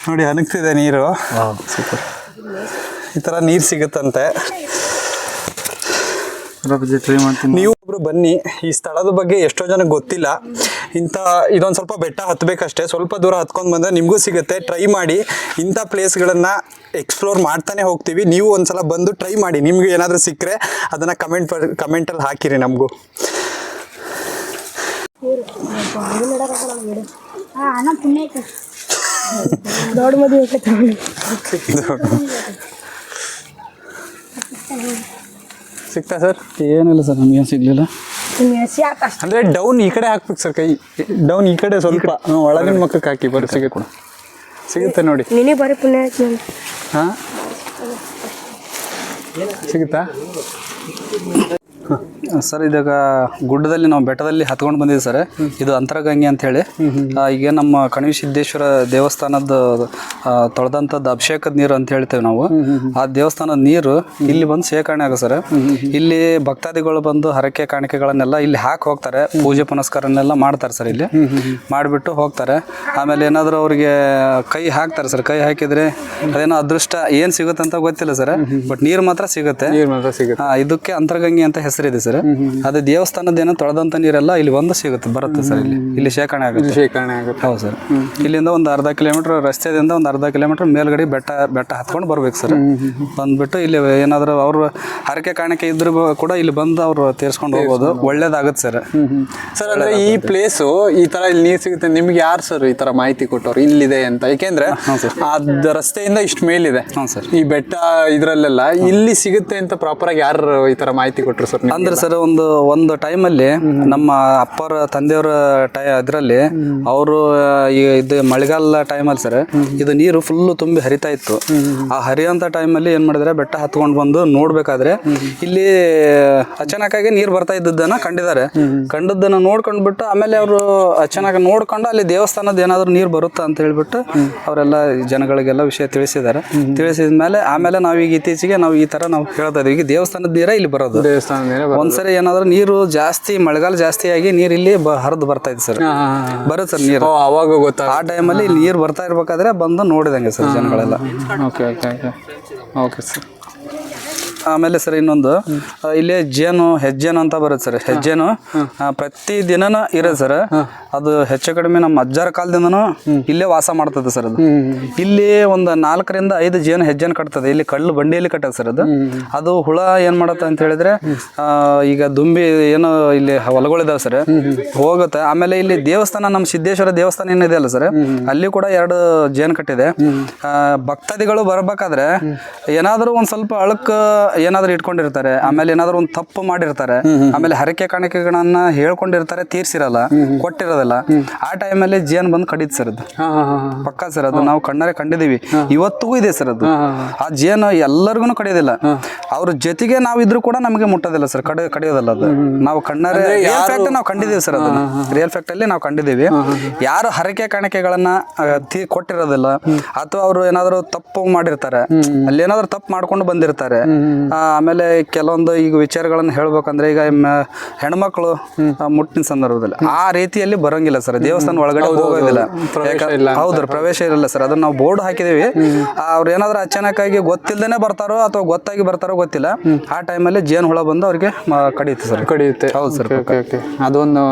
ನೋಡಿ ಅನಗ್ತಿದೆ ನೀರು. ಸೂಪರ್. ಈ ಥರ ನೀರು ಸಿಗುತ್ತಂತೆ. ಟ್ರೈ ಮಾಡ್ತೀನಿ. ನೀವು ಒಬ್ರು ಬನ್ನಿ. ಈ ಸ್ಥಳದ ಬಗ್ಗೆ ಎಷ್ಟೋ ಜನಕ್ಕೆ ಗೊತ್ತಿಲ್ಲ. ಇದೊಂದು ಸ್ವಲ್ಪ ಬೆಟ್ಟ ಹತ್ತಬೇಕಷ್ಟೇ, ಸ್ವಲ್ಪ ದೂರ ಹತ್ಕೊಂಡು ಬಂದರೆ ನಿಮಗೂ ಸಿಗುತ್ತೆ. ಟ್ರೈ ಮಾಡಿ, ಇಂಥ ಪ್ಲೇಸ್ಗಳನ್ನು ಎಕ್ಸ್ಪ್ಲೋರ್ ಮಾಡ್ತಾನೆ ಹೋಗ್ತೀವಿ. ನೀವು ಒಂದ್ಸಲ ಬಂದು ಟ್ರೈ ಮಾಡಿ, ನಿಮ್ಗೆ ಏನಾದರೂ ಸಿಕ್ಕರೆ ಅದನ್ನು ಕಮೆಂಟಲ್ಲಿ ಹಾಕಿರಿ ನಮಗೂ. ಸಿಗ್ತಾ ಸರ್? ಏನಿಲ್ಲ ಸರ್, ನಮಗೇನು ಸಿಗಲಿಲ್ಲ. ಅಂದರೆ ಡೌನ್ ಈ ಕಡೆ ಹಾಕ್ಬೇಕು ಸರ್, ಕೈ ಡೌನ್ ಈ ಕಡೆ ಸ್ವಲ್ಪ ಒಳಗಿನ ಮಕ್ಕಕ್ಕೆ ಹಾಕಿ ಬರೋ ಸಿಗುತ್ತೆ ನೋಡಿ. ಹಾಂ ಸಿಗುತ್ತಾ ಸರ್? ಇದಾಗ ಗುಡ್ಡದಲ್ಲಿ ನಾವು ಬೆಟ್ಟದಲ್ಲಿ ಹತ್ಕೊಂಡು ಬಂದಿದ್ದೀವಿ ಸರ್. ಇದು ಅಂತರಗಂಗೆ ಅಂತ ಹೇಳಿ. ಈಗ ನಮ್ಮ ಕಣಿವೆ ಸಿದ್ದೇಶ್ವರ ದೇವಸ್ಥಾನದ ತೊಳೆದಂಥದ್ದು ಅಭಿಷೇಕದ ನೀರು ಅಂತ ಹೇಳ್ತೇವೆ ನಾವು. ಆ ದೇವಸ್ಥಾನದ ನೀರು ಇಲ್ಲಿ ಬಂದು ಶೇಖರಣೆ ಆಗೋ ಸರ್. ಇಲ್ಲಿ ಭಕ್ತಾದಿಗಳು ಬಂದು ಹರಕೆ ಕಾಣಿಕೆಗಳನ್ನೆಲ್ಲ ಇಲ್ಲಿ ಹಾಕಿ ಹೋಗ್ತಾರೆ, ಪೂಜೆ ಪುನಸ್ಕಾರನ್ನೆಲ್ಲ ಮಾಡ್ತಾರೆ ಸರ್. ಇಲ್ಲಿ ಮಾಡಿಬಿಟ್ಟು ಹೋಗ್ತಾರೆ. ಆಮೇಲೆ ಏನಾದರೂ ಅವ್ರಿಗೆ ಕೈ ಹಾಕ್ತಾರೆ ಸರ್. ಕೈ ಹಾಕಿದರೆ ಅದೇನೋ ಅದೃಷ್ಟ ಏನು ಸಿಗುತ್ತೆ ಅಂತ ಗೊತ್ತಿಲ್ಲ ಸರ್, ಬಟ್ ನೀರು ಮಾತ್ರ ಸಿಗುತ್ತೆ. ಇದಕ್ಕೆ ಅಂತರಗಂಗೆ ಅಂತ ಹೆಸರಿದೆ ಸರ್. ಅದು ದೇವಸ್ಥಾನದ ಏನೋ ತೊಳೆದಂತ ನೀರೆಲ್ಲ ಇಲ್ಲಿ ಒಂದು ಸಿಗುತ್ತೆ, ಬರುತ್ತೆ ಸರ್. ಇಲ್ಲಿ ಶೇಖರಣೆ ಆಗುತ್ತೆ. ಹೌದು ಸರ್. ಇಲ್ಲಿಂದ ಒಂದು ಅರ್ಧ ಕಿಲೋಮೀಟರ್, ರಸ್ತೆಯಿಂದ ಒಂದು ಅರ್ಧ ಕಿಲೋಮೀಟರ್ ಮೇಲ್ಗಡೆ ಬೆಟ್ಟ ಹತ್ಕೊಂಡು ಬರ್ಬೇಕು ಸರ್. ಬಂದ್ಬಿಟ್ಟು ಇಲ್ಲಿ ಏನಾದರೂ ಅವ್ರು ಹರಕೆ ಕಾಣಿಕೆ ಇದ್ರು ಕೂಡ ಇಲ್ಲಿ ಬಂದು ಅವರು ತೀರ್ಸ್ಕೊಂಡು ಹೋಗ್ಬೋದು, ಒಳ್ಳೇದಾಗುತ್ತೆ ಸರ್. ಸರ್ ಅಂದ್ರೆ ಈ ಪ್ಲೇಸು ಈ ತರ ಇಲ್ಲಿ ನೀರು ಸಿಗುತ್ತೆ, ನಿಮ್ಗೆ ಯಾರು ಸರ್ ಈ ತರ ಮಾಹಿತಿ ಕೊಟ್ಟವ್ರು ಇಲ್ಲಿದೆ ಅಂತ? ಯಾಕೆಂದ್ರೆ ಅದ್ ರಸ್ತೆಯಿಂದ ಇಷ್ಟು ಮೇಲಿದೆ ಸರ್, ಈ ಬೆಟ್ಟ ಇದ್ರಲ್ಲೆಲ್ಲ ಇಲ್ಲಿ ಸಿಗುತ್ತೆ ಅಂತ ಪ್ರಾಪರ್ ಆಗಿ ಯಾರು ಈ ತರ ಮಾಹಿತಿ ಕೊಟ್ಟರು ಸರ್? ಅಂದ್ರೆ ಸರ್ ಒಂದು ಟೈಮಲ್ಲಿ ನಮ್ಮ ಅಪ್ಪರ ತಂದೆಯವರ ಇದರಲ್ಲಿ ಅವರು ಇದು ಮಳೆಗಾಲ ಟೈಮಲ್ಲಿ ಸರ್, ಇದು ನೀರು ಫುಲ್ಲು ತುಂಬಿ ಹರಿತಾ ಇತ್ತು. ಆ ಹರಿಯೋಂಥ ಟೈಮಲ್ಲಿ ಏನು ಮಾಡಿದ್ರೆ, ಬೆಟ್ಟ ಹತ್ಕೊಂಡು ಬಂದು ನೋಡ್ಬೇಕಾದ್ರೆ ಇಲ್ಲಿ ಅಚಾನಕ್ಕಾಗಿ ನೀರು ಬರ್ತಾ ಇದ್ದದ್ದನ್ನ ಕಂಡದ್ದನ್ನ ನೋಡ್ಕೊಂಡ್ಬಿಟ್ಟು ಆಮೇಲೆ ಅವರು ಅಚಾನಕ್ ನೋಡ್ಕೊಂಡು ಅಲ್ಲಿ ದೇವಸ್ಥಾನದ ಏನಾದ್ರು ನೀರು ಬರುತ್ತಾ ಅಂತ ಹೇಳ್ಬಿಟ್ಟು ಅವರೆಲ್ಲ ಜನಗಳಿಗೆಲ್ಲ ವಿಷಯ ತಿಳಿಸಿದ್ದಾರೆ. ತಿಳಿಸಿದ್ಮೇಲೆ ಆಮೇಲೆ ನಾವೀಗ ಇತ್ತೀಚೆಗೆ ನಾವು ಈ ತರ ನಾವು ಹೇಳ್ತಾ ಇದೀವಿ, ಈಗ ದೇವಸ್ಥಾನದ ನೀರೇ ಇಲ್ಲಿ ಬರೋದು. ಒಂದ್ಸರಿ ಏನಾದ್ರು ನೀರು ಜಾಸ್ತಿ, ಮಳೆಗಾಲ ಜಾಸ್ತಿ ಆಗಿ ನೀರು ಇಲ್ಲಿ ಹರಿದು ಬರ್ತಾ ಇದೆ ಸರ್. ಬರುತ್ತೆ ಸರ್ ನೀರು, ಅವಾಗ ಗೊತ್ತಾ? ಆ ಟೈಮಲ್ಲಿ ಇಲ್ಲಿ ನೀರು ಬರ್ತಾ ಇರ್ಬೇಕಾದ್ರೆ ಬಂದು ನೋಡಿದಂಗೆ ಸರ್ ಜನಗಳೆಲ್ಲ. Okay sir. ಆಮೇಲೆ ಸರ್ ಇನ್ನೊಂದು ಇಲ್ಲಿ ಹೆಜ್ಜೇನು ಅಂತ ಬರುತ್ತೆ ಸರ್. ಹೆಜ್ಜೇನು ಪ್ರತಿ ದಿನನೂ ಇರೋದು ಸರ್. ಅದು ಹೆಚ್ಚು ಕಡಿಮೆ ನಮ್ಮ ಅಜ್ಜರ ಕಾಲದಿಂದನೂ ಇಲ್ಲೇ ವಾಸ ಮಾಡ್ತದೆ ಸರ್. ಅದು ಇಲ್ಲಿ ಒಂದು 4 ರಿಂದ 5 ಹೆಜ್ಜೆನ ಕಟ್ತದೆ. ಇಲ್ಲಿ ಕಳ್ಳು ಬಂಡಿಯಲ್ಲಿ ಕಟ್ಟದ ಸರ್. ಅದು ಹುಳ ಏನ್ ಮಾಡತ್ತೆ ಅಂತ ಹೇಳಿದ್ರೆ, ಈಗ ದುಂಬಿ ಏನೋ ಇಲ್ಲಿ ಹೊಲಗಳಿದಾವೆ ಸರ್, ಹೋಗುತ್ತೆ. ಆಮೇಲೆ ಇಲ್ಲಿ ದೇವಸ್ಥಾನ, ನಮ್ಮ ಸಿದ್ದೇಶ್ವರ ದೇವಸ್ಥಾನ ಏನಿದೆ ಅಲ್ಲ ಸರ್, ಅಲ್ಲಿ ಕೂಡ 2 ಜೇನು ಕಟ್ಟಿದೆ. ಭಕ್ತಾದಿಗಳು ಬರ್ಬೇಕಾದ್ರೆ ಏನಾದರೂ ಒಂದ್ ಸ್ವಲ್ಪ ಅಳಕ್ ಏನಾದ್ರು ಇಟ್ಕೊಂಡಿರ್ತಾರೆ, ಆಮೇಲೆ ಏನಾದ್ರು ಒಂದು ತಪ್ಪು ಮಾಡಿರ್ತಾರೆ, ಆಮೇಲೆ ಹರಕೆ ಕಾಣಿಕೆಗಳನ್ನ ಹೇಳ್ಕೊಂಡಿರ್ತಾರೆ, ತೀರ್ಸಿರಲ್ಲ, ಕೊಟ್ಟಿರೋದಿಲ್ಲ, ಆ ಟೈಮಲ್ಲಿ ಜೇನ್ ಬಂದು ಕಡಿದ್ ಸರ್ ಅದು ಪಕ್ಕಾ ಸರ್. ಅದು ನಾವು ಕಣ್ಣಾರೆ ಕಂಡಿದೀವಿ, ಇವತ್ತಿಗೂ ಇದೆ ಸರ್ ಅದು. ಆ ಜೇನು ಎಲ್ಲರಿಗೂ ಕಡಿಯೋದಿಲ್ಲ, ಅವ್ರ ಜೊತೆಗೆ ನಾವಿದ್ರು ಕೂಡ ನಮಗೆ ಮುಟ್ಟೋದಿಲ್ಲ ಸರ್, ಕಡಿಯೋದಲ್ಲ ಅದು. ನಾವು ಕಣ್ಣಾರೆ ರಿಯಲ್ ಫ್ಯಾಕ್ಟ್ ನಾವು ಕಂಡಿದ್ದೀವಿ ಸರ್, ಅದನ್ನ ರಿಯಲ್ ಫ್ಯಾಕ್ಟ್ ಅಲ್ಲಿ ನಾವು ಕಂಡಿದ್ದೀವಿ. ಯಾರು ಹರಕೆ ಕಾಣಿಕೆಗಳನ್ನ ಕೊಟ್ಟಿರೋದಿಲ್ಲ ಅಥವಾ ಅವರು ಏನಾದ್ರು ತಪ್ಪು ಮಾಡಿರ್ತಾರೆ, ಅಲ್ಲಿ ಏನಾದ್ರು ತಪ್ಪು ಮಾಡ್ಕೊಂಡು ಬಂದಿರ್ತಾರೆ. ಆಮೇಲೆ ಕೆಲವೊಂದು ಈಗ ವಿಚಾರಗಳನ್ನ ಹೇಳ್ಬೇಕಂದ್ರೆ, ಈಗ ಹೆಣ್ಮಕ್ಳು ಮುಟ್ಟಿನ ಸಂದರ್ಭದಲ್ಲಿ ಆ ರೀತಿಯಲ್ಲಿ ಬರಂಗಿಲ್ಲ ಸರ್, ದೇವಸ್ಥಾನ ಒಳಗಡೆ ಹೋಗೋದಿಲ್ಲ. ಹೌದು, ಪ್ರವೇಶ ಇರಲ್ಲ ಸರ್. ಅದನ್ನ ನಾವು ಬೋರ್ಡ್ ಹಾಕಿದೀವಿ. ಅವ್ರು ಏನಾದ್ರು ಅಚಾನಕ್ಕಾಗಿ ಗೊತ್ತಿಲ್ಲದೇನೆ ಬರ್ತಾರೋ ಅಥವಾ ಗೊತ್ತಾಗಿ ಬರ್ತಾರೋ ಗೊತ್ತಿಲ್ಲ, ಆ ಟೈಮಲ್ಲಿ ಜೇನು ಹುಳ ಬಂದು ಅವ್ರಿಗೆ ಕಡಿಯುತ್ತೆ ಸರ್. ಕಡಿಯುತ್ತೆ. ಹೌದು ಸರ್, ಅದೊಂದು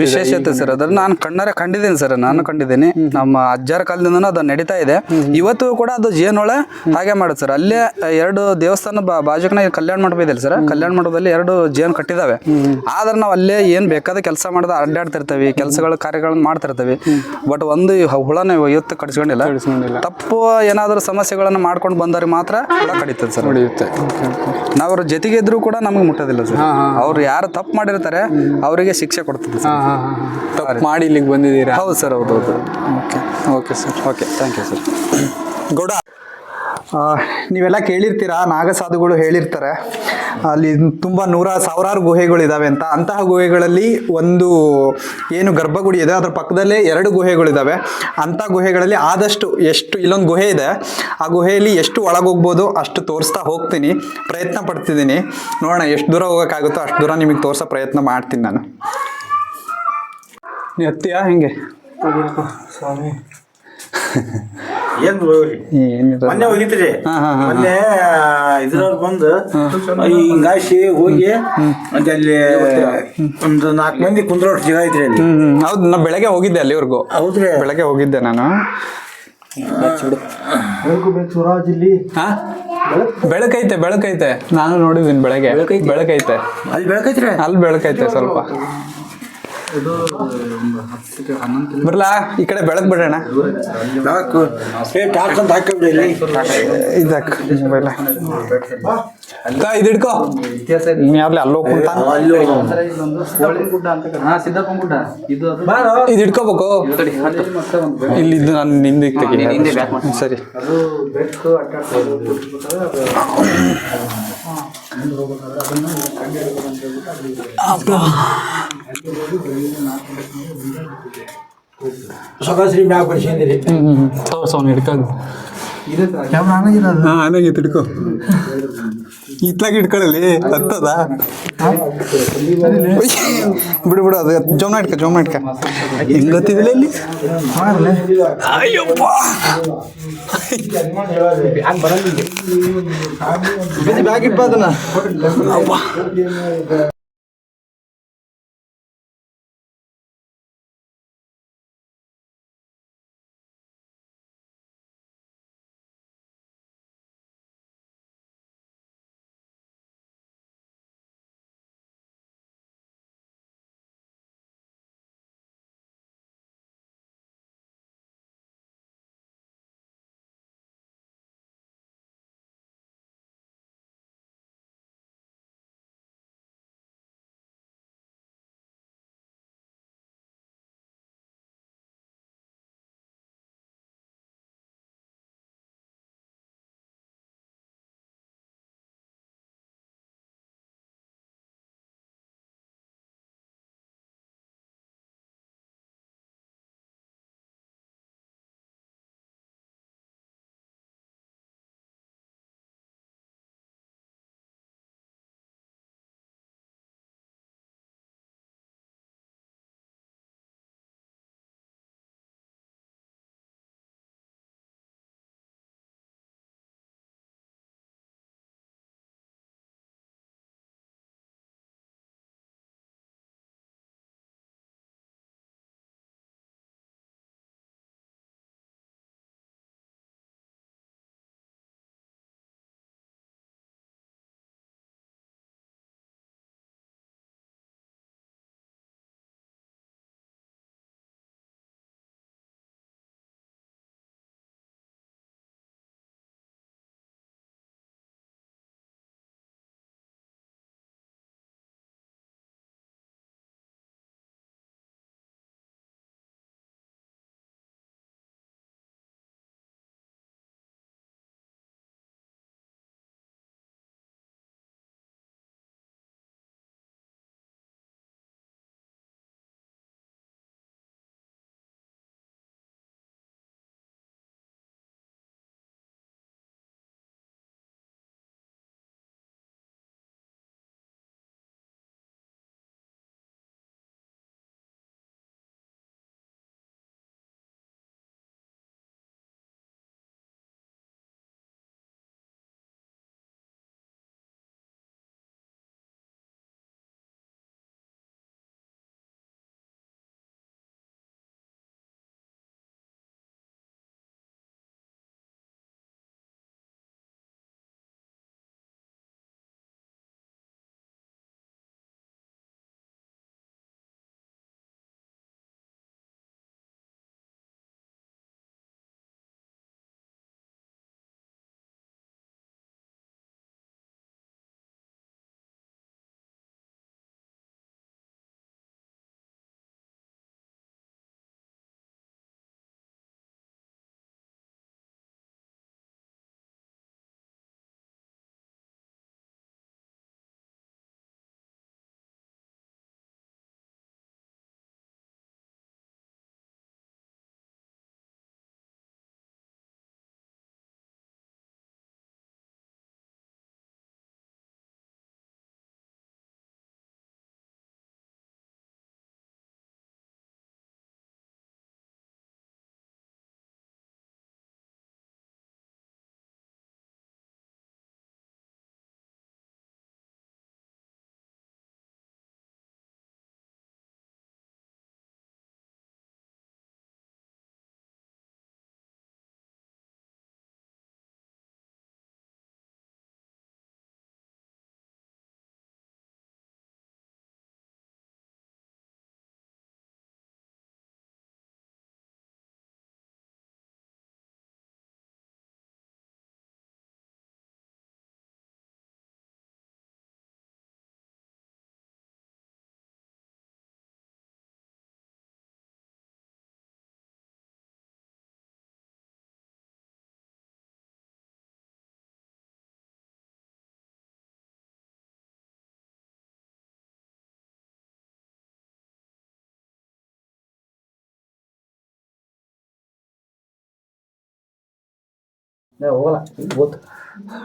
ವಿಶೇಷತೆ ಸರ್. ಅದನ್ನ ನಾನು ಕಣ್ಣಾರೆ ಕಂಡಿದ್ದೀನಿ ಸರ್, ನಾನು ಕಂಡಿದ್ದೀನಿ. ನಮ್ಮ ಅಜ್ಜರ ಕಾಲದಿಂದನೂ ಅದು ನಡೀತಾ ಇದೆ, ಇವತ್ತು ಕೂಡ ಅದು ಜೇನುಳ ಹಾಗೆ ಮಾಡುತ್ತೆ ಸರ್. ಅಲ್ಲೇ 2 ದೇವಸ್ಥಾನ ಬಾಜುಕನ ಕಲ್ಯಾಣ ಮಂಟಪ ಇದೆ ಸರ್, ಕಲ್ಯಾಣ ಮಂಟಪದಲ್ಲಿ 2 ಜೇನು ಕಟ್ಟಿದಾವೆ. ಆದ್ರೆ ನಾವು ಅಲ್ಲೇ ಏನ್ ಬೇಕಾದ ಕೆಲಸ ಮಾಡಿದ ಅಡ್ಡಾಡ್ತಿರ್ತೀವಿ, ಕೆಲಸಗಳು ಕಾರ್ಯಗಳನ್ನ ಮಾಡ್ತಿರ್ತೀವಿ. ಬಟ್ ಒಂದು ಹುಳನ ಇವತ್ತು ಕಡಿಸ್ಕೊಂಡಿಲ್ಲ. ತಪ್ಪು ಏನಾದರೂ ಸಮಸ್ಯೆಗಳನ್ನ ಮಾಡ್ಕೊಂಡು ಬಂದವ್ರಿಗೆ ಮಾತ್ರ ಹುಳ ಕಡಿತದೆ ಸರ್. ನಾವು ಅವ್ರ ಜೊತೆಗೆ ಇದ್ರೂ ಕೂಡ ನಮಗೆ ಮುಟ್ಟೋದಿಲ್ಲ ಸರ್. ಅವ್ರು ಯಾರು ತಪ್ಪು ಮಾಡಿರ್ತಾರೆ ಅವರಿಗೆ ಶಿಕ್ಷೆ ಕೊಡ್ತದೆ ಸರ್. ತಪ್ಪು ಮಾಡಿ ಇಲ್ಲಿಗೆ ಬಂದಿದ್ದೀರಾ? ಹೌದು ಸರ್, ಹೌದು. Okay sir. Okay, thank you sir. Gowda, ನೀವೆಲ್ಲ ಕೇಳಿರ್ತೀರಾ, ನಾಗಸಾಧುಗಳು ಹೇಳಿರ್ತಾರೆ ಅಲ್ಲಿ ತುಂಬ ಸಾವಿರಾರು ಗುಹೆಗಳಿದ್ದಾವೆ ಅಂತ. ಅಂತಹ ಗುಹೆಗಳಲ್ಲಿ ಒಂದು ಏನು ಗರ್ಭಗುಡಿ ಇದೆ, ಅದ್ರ ಪಕ್ಕದಲ್ಲೇ 2 ಗುಹೆಗಳಿದ್ದಾವೆ. ಅಂಥ ಗುಹೆಗಳಲ್ಲಿ ಆದಷ್ಟು ಎಷ್ಟು, ಇಲ್ಲೊಂದು ಗುಹೆ ಇದೆ, ಆ ಗುಹೆಯಲ್ಲಿ ಎಷ್ಟು ಒಳಗೋಗ್ಬೋದು ಅಷ್ಟು ತೋರಿಸ್ತಾ ಹೋಗ್ತೀನಿ, ಪ್ರಯತ್ನ ಪಡ್ತಿದ್ದೀನಿ. ನೋಡೋಣ ಎಷ್ಟು ದೂರ ಹೋಗೋಕ್ಕಾಗುತ್ತೋ ಅಷ್ಟು ದೂರ ನಿಮಗೆ ತೋರಿಸೋ ಪ್ರಯತ್ನ ಮಾಡ್ತೀನಿ ನಾನು. ನೀ ಹತ್ತೀಯಾ ಹೆಂಗೆ? ಸ್ವಾಮಿ ಮೊನ್ನೆ ಹೋಗಿದ್ರಿ, ಮೊನ್ನೆ ಇದ್ರವ್ರು ಬಂದು ಹಿಂಗಾಸಿ ಹೋಗಿ ಮತ್ತೆ ಅಲ್ಲಿ ಒಂದು 4 ಮಂದಿ ಕುಂದ್ರೋಟ್ ಜಾಗ ಐತ್ರಿ ಅಲ್ಲಿ. ಹೌದು, ನಾ ಬೆಳಗ್ಗೆ ಹೋಗಿದ್ದೆ ಅಲ್ಲಿವರೆಗೂ. ಹೌದ್ರಿ, ಬೆಳಗ್ಗೆ ಹೋಗಿದ್ದೆ ನಾನು. ಬೆಳಕೈತೆ ನಾನು ನೋಡಿದ್ದೀನಿ ಬೆಳಗ್ಗೆ. ಬೆಳಕೈತೆ ಅಲ್ಲಿ ಬೆಳಕೈತ್ರಿ, ಅಲ್ಲಿ ಬೆಳಕೈತೆ ಸ್ವಲ್ಪ. ಬರ್ಲಾ ಈ ಕಡೆ ಬೆಳಕ್ ಬಿಡೋಣ. ಟಾರ್ಚ್ ಅಂತ ಹಾಕಿಬಿಡಿ ಇಲ್ಲಿ. ಇದಕ್ಕ ಮೊಬೈಲ್ ಇದು ಹಿಡ್ಕೋ. ಯಾವ್ಲಿ ಅಲ್ಲೋ ಕುಂತ ಇದು ಹಿಡ್ಕೋಬೇಕು. ಇಲ್ಲಿ ಇದು ನಾನು ನಿಂದ ತೆಗಿ. ಸರಿ, ಸೊಗಸ್ರಿ ಮ್ಯಾಗ ಬರ್ಸಿದ್ದೀರಿ. ಸೌನ್ ಹಿಡ್ಕೋದು ಆನಾಗಿತ್ತು, ಹಿಡ್ಕೊ. ಇತ್ಲಾಗ ಹಿಡ್ಕೊಳ್ಳಲಿ, ಹತ್ತದ ಬಿಡು ಅದು. ಜೋಮ್ ಇಟ್ಕ ಹೆಂಗ್ ಗೊತ್ತಿದಿಲ್ಲ ಇಲ್ಲಿ. ಅಯ್ಯಪ್ಪ, ಬ್ಯಾಗ್ ಇಟ್ಪ ಅದನ್ನ.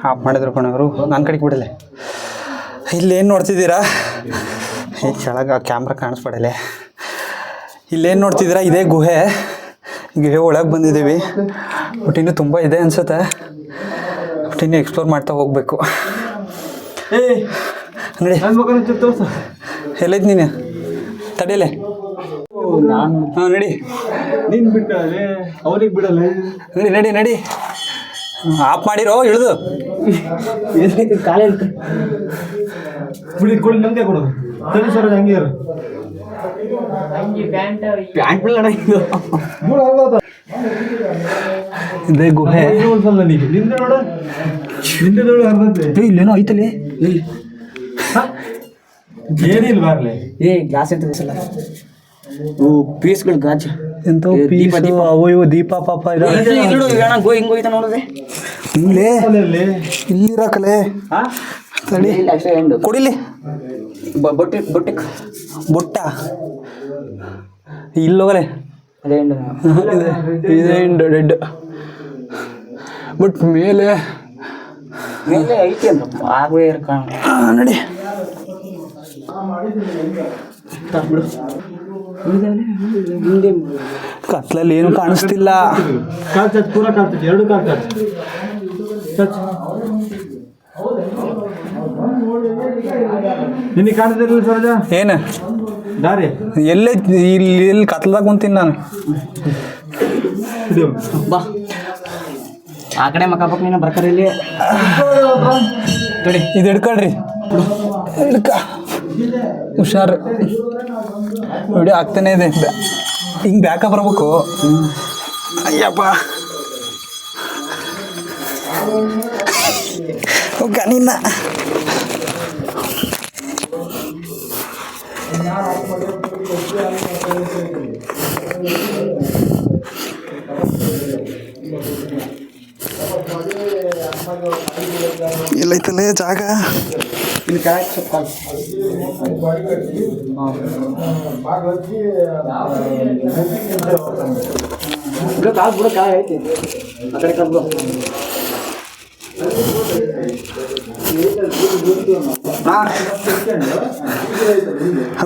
ಆಫ್ ಮಾಡಿದ್ರು ಕಣವರು, ನನ್ನ ಕಡೆಗೆ ಬಿಡಲೆ. ಇಲ್ಲೇನು ನೋಡ್ತಿದ್ದೀರಾ, ಈ ಕೆಳಗೆ ಕ್ಯಾಮ್ರಾ ಕಾಣಿಸ್ಬಿಡಲೆ. ಇಲ್ಲೇನು ನೋಡ್ತಿದ್ದೀರಾ, ಇದೇ ಗುಹೆ ಒಳಗೆ ಬಂದಿದ್ದೀವಿ. ಬಟ್ ಇನ್ನೂ ತುಂಬ ಇದೆ ಅನ್ಸುತ್ತೆ. ಬಟ್ ಇನ್ನೂ ಎಕ್ಸ್ಪ್ಲೋರ್ ಮಾಡ್ತಾ ಹೋಗ್ಬೇಕು. ನಡಿ, ಎಲ್ಲೈತಿ ನೀನು? ತಡಿಯಲೆ. ಹಾಂ ನಡಿ, ನೀನು ಬಿಟ್ಟರೆ ಅವ್ರಿಗೆ ಬಿಡಲ್ಲ. ನಡಿ ನಡಿ ನಡಿ. ಆಫ್ ಮಾಡಿರೋ ಇಳಿದು ಕಾಲೇ ಬಿಡಿ, ಕೊಡಿ ನಮಗೆ ಕೊಡೋದು. ತಡಿ ಸರ್, ಹಂಗೆ ಇರು. ಪ್ಯಾಂಟ್ ಬಿಡೋಣ. ಇದೇ ಗುಹೆ. ನಿಂದೆ ನೋಡ, ನಿಂದೆದೋಳು ಅರ್ಧಂತೆ. ಇಲ್ಲೇನೋ ಐತಲ್ಲಿ. ಏನಿಲ್ಲ ಬಾರ್ಲೆ. ಗ್ಲಾಸ್ ಎಂತ ಸಲ ಪೀಸ್ಗಳು ಗಾಜು ಎಂತ ಅವು ಇವು ದೀಪ ಪಾಪ ಹಿಂಗೋಯ್ತ ನೋಡಿದೆ ಹಿಂಗ್ಲೇ ಇಲ್ಲಿರಕಲೆ. ತಡಿ ಕೊಡಿಲಿ ಬುಟ್ಟ ಇಲ್ಲೋಗಲೆ. ಅದೇ ಇದೆ ರೆಡ್. ಬಟ್ ಮೇಲೆ ಐತಿ ಅಂತ ಆಗೇ ಕಾಣ. ನಡಿ. ಹಿಂದೆ ಕತ್ಲಲ್ಲಿ ಏನು ಕಾಣಿಸ್ತಿಲ್ಲ. ಕಾಲ್ ಚಚ್, ಪೂರ ಕಾಲ್ ಚಚ್, ಎರಡು ಕಾಲ್ ಚಚ್. ನಿನಗೆ ಕಾಣ್ತಿರ್ಲಿಲ್ಲ ಸರೋಜ? ಏನು ದಾರಿ ಎಲ್ಲಿ ಕತ್ಲದಾಗ ಕುಂತೀನಿ ನಾನು. ಬಾ ಆ ಕಡೆ ಮಕ್ಕಬೇಕು ನೀನು ಬರ್ಕರಿ ಇಲ್ಲಿ. ನೋಡಿ ಇದು ಹಿಡ್ಕೊಳ್ರಿ, ಹಿಡ್ಕ ಹುಷಾರು. ವಿಡಿಯೋ ಆಗ್ತಾನೆ ಇದೆ. ಹಿಂಗೆ ಬ್ಯಾಕ ಬರ್ಬೇಕು. ಅಯ್ಯಪ್ಪ ನಿನ್ನ ಎಲ್ಲೈತಲ್ಲೇ ಜಾಗ. ಇಲ್ಲಿ ಕೆಳಗೆ ಸ್ವಲ್ಪ ಕಾಲು ಬುಡ ಕಾಯಿ ಐತಿ ಆ ಕಡೆ ಕಾಲು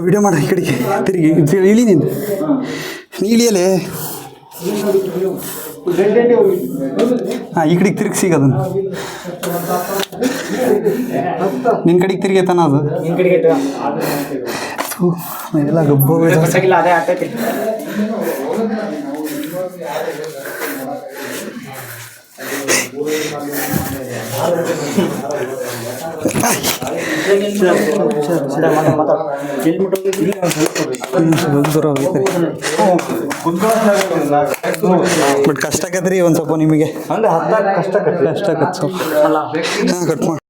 ವಿಡಿಯೋ ಮಾಡ. ಈ ಕಡೆಗೆ ತಿರುಗಿ ಇಳಿ. ನೀನು ಇಳಿಯಲೇ. ಹಾಂ ಈ ಕಡೆಗೆ ತಿರುಗಿ ಸಿಗೋದನ್ನು. ನಿನ್ನ ಕಡೆಗೆ ತಿರುಗೈತಾನ ಅದು. ನಿನ್ನ ಕಡೆಗೆ ಎಲ್ಲ ಗಬ್ಬ ಅದೇ ಆಗ್ತೈತಿ. ಬಟ್ ಕಷ್ಟ ಆಕತ್ರಿ ಒಂದು ಸ್ವಲ್ಪ ನಿಮಗೆ. ಕಷ್ಟ ಕಷ್ಟ ಆಕತ್ ಸ್ವಲ್ಪ. ಹಾಂ ಕಟ್ ಮಾಡಿ.